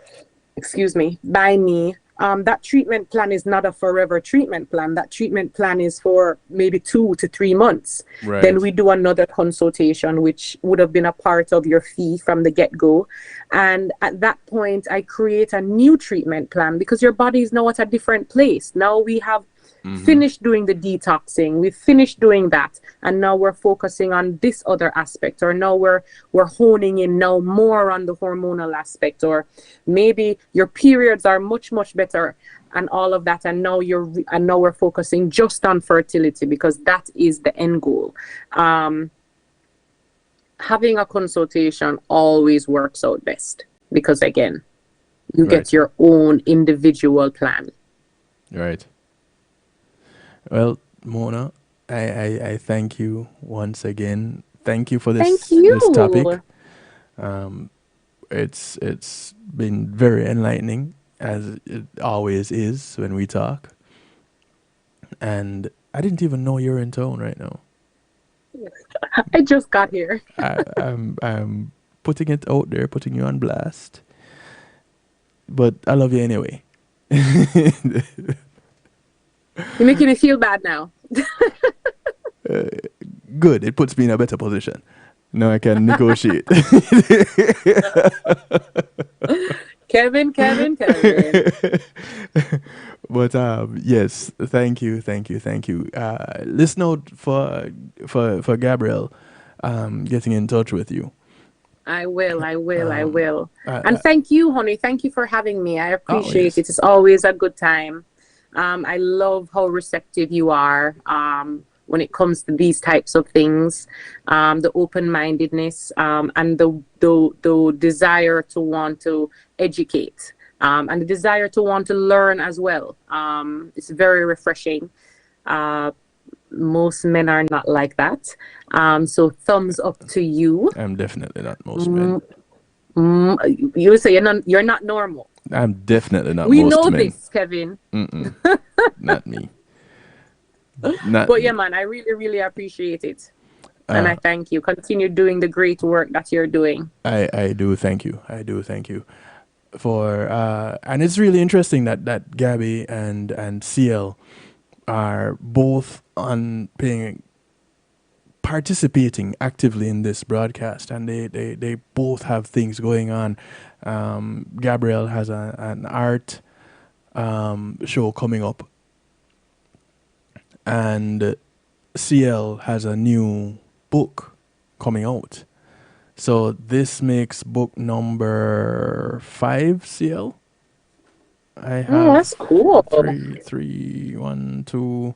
by me, that treatment plan is not a forever treatment plan. That treatment plan is for maybe 2 to 3 months. Right. Then we do another consultation, which would have been a part of your fee from the get-go. And at that point, I create a new treatment plan because your body is now at a different place. Now we have finished doing the detoxing. We've finished doing that. And now we're focusing on this other aspect, or now we're honing in now more on the hormonal aspect, or maybe your periods are much, much better and all of that. And now we're focusing just on fertility because that is the end goal. Having a consultation always works out best because again, you get your own individual plan. Right. Well, Mona, I thank you once again. Thank you for Thank this you. topic. Um, it's been very enlightening, as it always is when we talk. And I didn't even know you're in tone right now. I just got here. I'm putting it out there, putting you on blast. But I love you anyway. You're making me feel bad now. Good. It puts me in a better position. Now I can negotiate. Kevin, Kevin, Kevin. But yes, thank you, thank you, thank you. Listen out for Gabriel getting in touch with you. I will, I will, I Um, will. uh, And uh, thank you, honey. Thank you for having me. I oh appreciate yes, it. It's always a good time. I love how receptive you are when it comes to these types of things, the open-mindedness, and the desire to want to educate, and the desire to want to learn as well. It's very refreshing. Uh, Most men are not like that. So thumbs up to you. I'm definitely not most men. Mm, you say you're not normal. I'm definitely not We most know men. this, Kevin. Mm-mm, not me. Not But yeah, me. man, I really, really appreciate it. And Uh, I thank you. Continue doing the great work that you're doing. I do thank you. I do thank you for and it's really interesting that Gabby and CL are both on paying participating actively in this broadcast, and they both have things going on. Gabriel has an art show coming up, and CL has a new book coming out. So this makes book number 5, CL. I Oh, that's have cool. three, one, two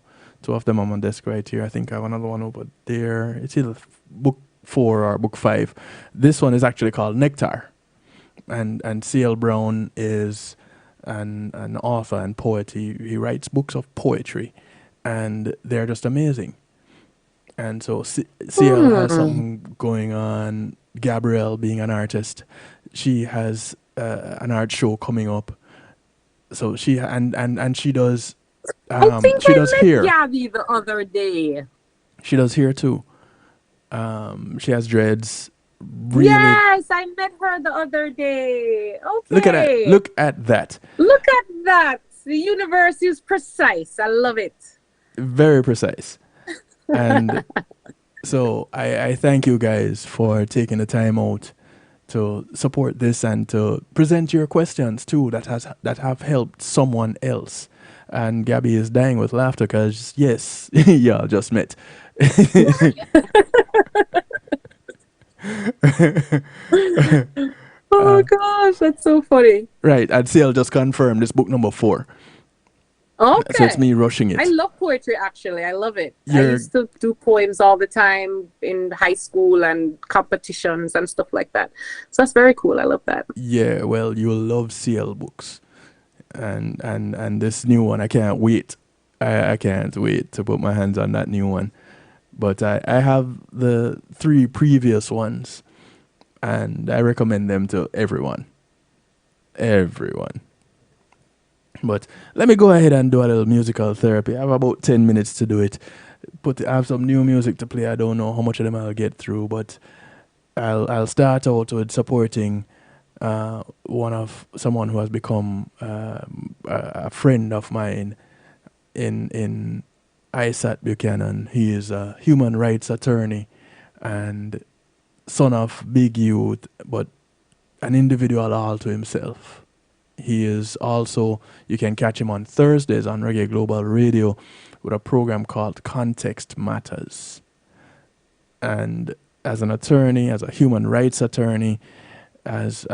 of them on my desk right here. I think I have another one over there. It's either book 4 or book 5. This one is actually called Nectar, and C.L. Brown is an author and poet. He writes books of poetry, and they're just amazing. And so CL has Hmm. something going on. Gabrielle, being an artist, she has an art show coming up. So and I think she I does met hair. Gabby the other day. She does hair too. She has dreads. Really, Yes, I met her the other day. look at that. Okay. Look at that. Look at that. The universe is precise. I love it. Very precise. And so I thank you guys for taking the time out to support this and to present your questions too that have helped someone else. And Gabby is dying with laughter because yes, y'all just met. Oh gosh, that's so funny. Right, and CL just confirmed this book number 4. So it's Okay. me rushing I it. love poetry actually. I love it. I You're used to do poems all the time in high school and competitions and stuff like that. So that's very cool. I love that. Yeah, well, you'll love CL books. And this new one, I can't wait. I can't wait to put my hands on that new one. But I have the 3 previous ones, and I recommend them to everyone. Everyone. But let me go ahead and do a little musical therapy. I have about 10 minutes to do it. I have some new music to play. I don't know how much of them I'll get through, but I'll start out with supporting someone who has become a friend of mine in Isaac Buchanan. He is a human rights attorney and son of big youth, but an individual all to himself. He is also, you can catch him on Thursdays on Reggae Global Radio with a program called Context Matters. And as an attorney, as a human rights attorney, as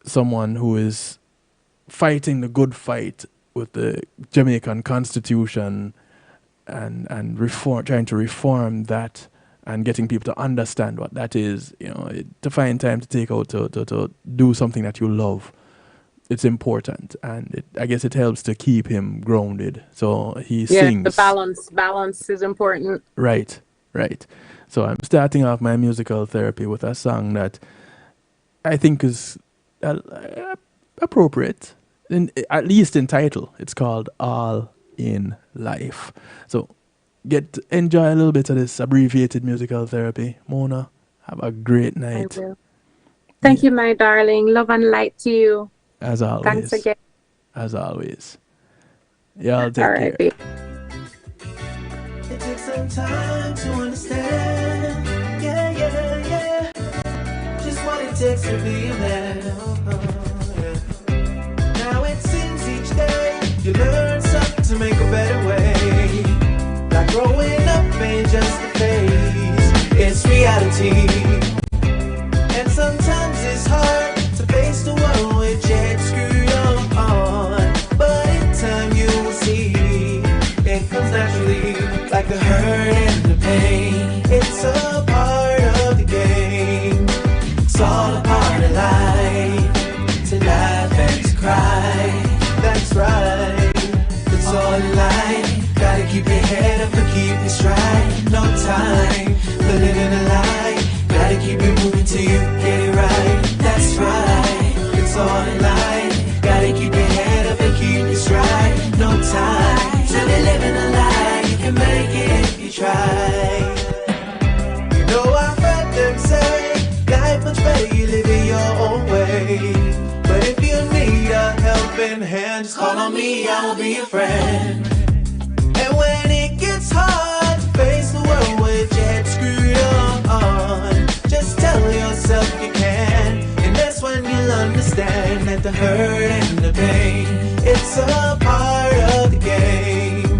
someone who is fighting the good fight with the Jamaican Constitution and trying to reform that and getting people to understand what that is, to find time to take out to do something that you love. it's important, and I guess it helps to keep him grounded. So he Yeah, the sings. balance is important. Right, right. So I'm starting off my musical therapy with a song that I think is appropriate, at least in title. It's called All in Life. So enjoy a little bit of this abbreviated musical therapy. Mona, have a great I night. will. Thank you, my darling. Love and light to you. As Thanks always. again. As always. Y'all All take right, care. babe. It takes some time to understand. Yeah, yeah, yeah. Just what it takes to be a man. Yeah. Now it seems each day you learn something to make a better way. Like growing up ain't just a phase, it's reality. And sometimes it's hard to face the world with your head screwed on. But in time you will see it comes naturally, like the hurt and the pain. It's a part of the game. It's all a part of life. To laugh and to cry. That's right. It's all in life. Gotta keep your head up and keep it stride. No time for living a lie. Gotta keep it moving till you get it right. That's right. It's all in life. Gotta keep your head up and keep it stride. No time to be living a lie. You can make it if you try. You know I've heard them say life much better you live it your own way. But if you need a helping hand, just call on me, I will be your friend. And when it gets hard to face the world with your head screwed on, just tell yourself you can. And that's when you'll understand that the hurt and the pain, it's a part of the game.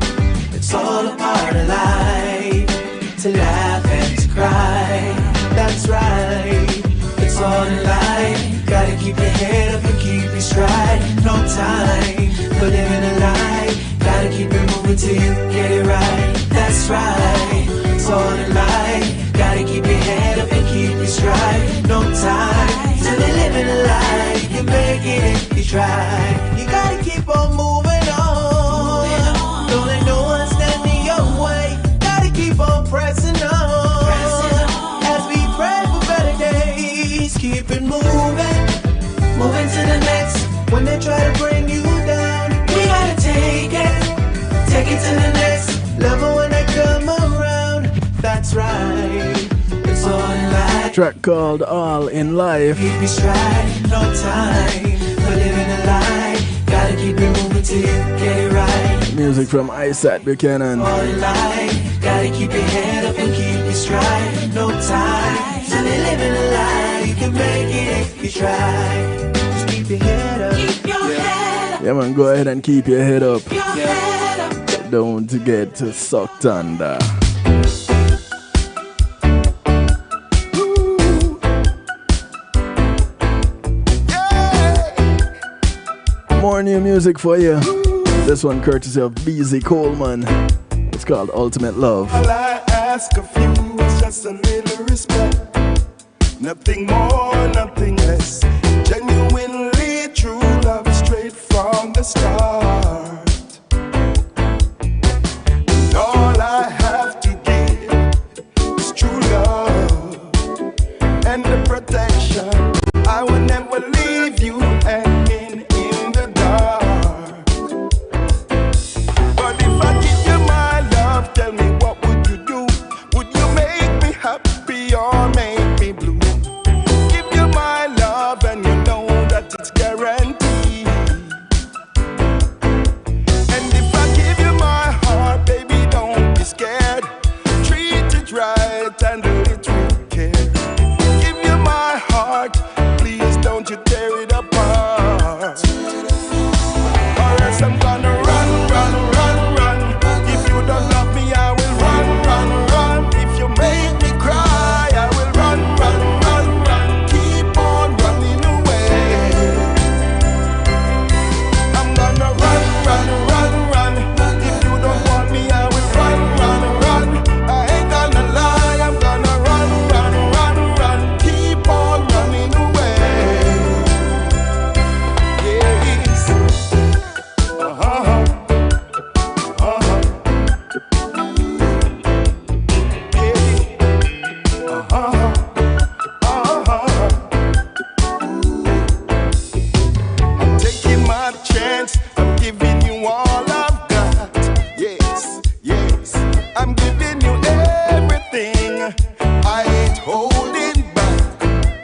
It's all a part of life. To laugh and to cry. That's right. It's all in life. Gotta keep your head up and keep your stride. No time for living a lie. Gotta keep it moving till you get it right. That's right. It's all in life. Gotta keep your head up and keep your stride. No time to be living a lie. You can make it if you try. You gotta keep on moving on. Don't let no one stand in your way. Gotta keep on pressing on. As we pray for better days, keep it moving. Moving to the next. When they try to bring you down, we gotta take it. Take it to the next level when they come around. That's right. It's all in life. Track called All in Life. Keep your stride. No time for living a lie. Gotta keep it moving till you get it right. Music from Isaac Buchanan. All in life. Gotta keep your head up and keep your stride. No time to be living a lie. You can make it if you try. Just keep your head up. Keep your head up. Yeah, man, go ahead and keep your head up. Your head up. Don't get sucked under. More new music for you. This one courtesy of BZ Coleman. It's called Ultimate Love. All I ask of you is just a little respect. Nothing more, nothing less. Genuinely true love straight from the start. And all I have to give is true love and the protection. I will never leave you hanging in the dark. But if I give you my love, tell me what would you do? Would you make me happy or make me blue? Give you my love and you know that it's guaranteed.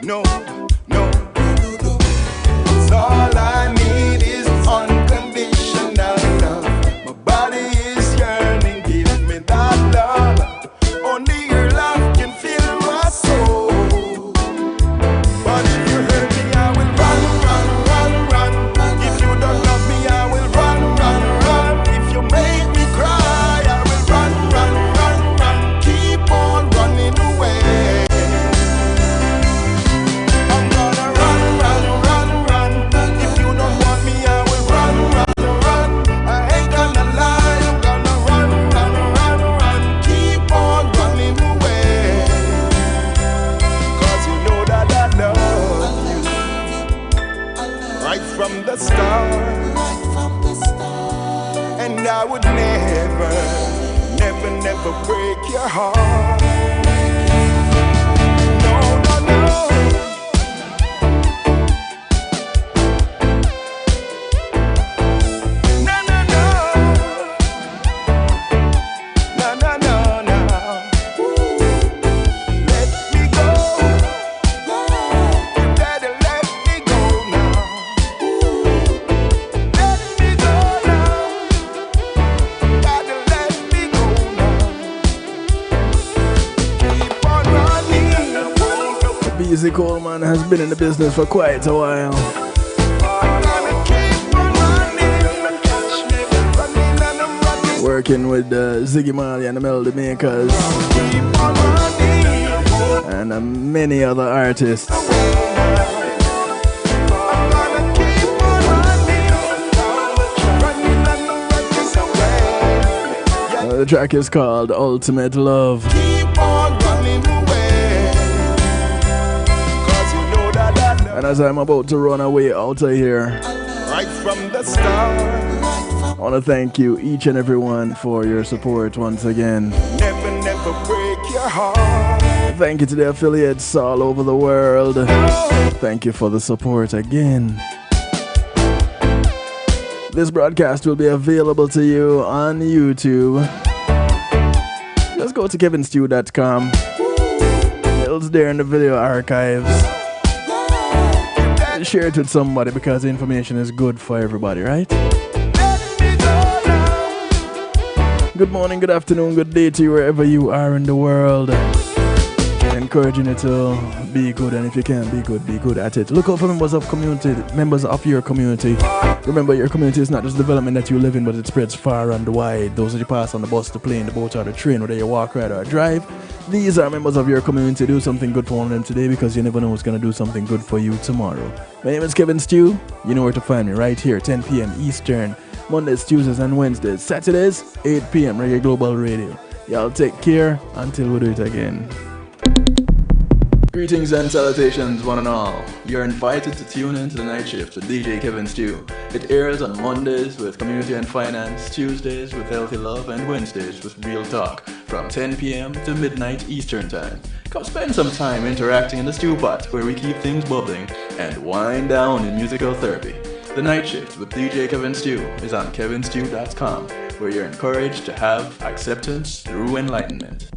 no, no. 'Cause all I need is unconditional love. My body is yearning, give me that love. Only your love can fill my soul. But if you hurt me, I will run, run, run, run. If you don't love me, I will run, run, run. If you make me cry, I will run, run, run, run. Keep on running away. I'm gonna run, run, run, run. If you don't want me, I will run, run, run. I ain't gonna lie, I'm gonna run, run, run, run. Keep on running away. 'Cause you know that I love you right from the start. And I would never, never, never break your heart. No, no, no. No, no, no. No, no, no, no. Let me go. You better let me go now. Let me go now. Gotta let me go now. Keep on running. BZ Coleman has been in the business for quite a while. I'm gonna keep on running. Running and I'm running. Working with Ziggy Marley and the Melody Makers Keep on running. and many other artists. I'm gonna keep on running. Running and I'm running away. The track is called Ultimate Love. Keep on running away. 'Cause you know that I love And as I'm about to run away out of here, right from the start. I want to thank you, each and every one, for your support once again. Never, never break your heart. Thank you to the affiliates all over the world. Thank you for the support again. This broadcast will be available to you on YouTube. Just go to kevinstew.com. It's there in the video archives. Share it with somebody because the information is good for everybody, right? Good morning, good afternoon, good day to you wherever you are in the world. Encouraging you to be good, and if you can be good at it. Look out for members of your community. Remember, your community is not just development that you live in, but it spreads far and wide. Those that you pass on the bus, the plane, the boat, or the train, whether you walk, ride, or drive. These are members of your community. Do something good for one of them today, because you never know who's going to do something good for you tomorrow. My name is Kevin Stew. You know where to find me, right here, 10 p.m. Eastern. Mondays, Tuesdays, and Wednesdays. Saturdays, 8 p.m. Reggae Global Radio. Y'all take care until we do it again. Greetings and salutations, one and all. You're invited to tune in to the night shift with DJ Kevin Stew. It airs on Mondays with Community and Finance, Tuesdays with Healthy Love, and Wednesdays with Real Talk from 10 p.m. to midnight Eastern Time. Come spend some time interacting in the stew pot where we keep things bubbling and wind down in musical therapy. The night shift with DJ Kevin Stew is on kevinstew.com, where you're encouraged to have acceptance through enlightenment.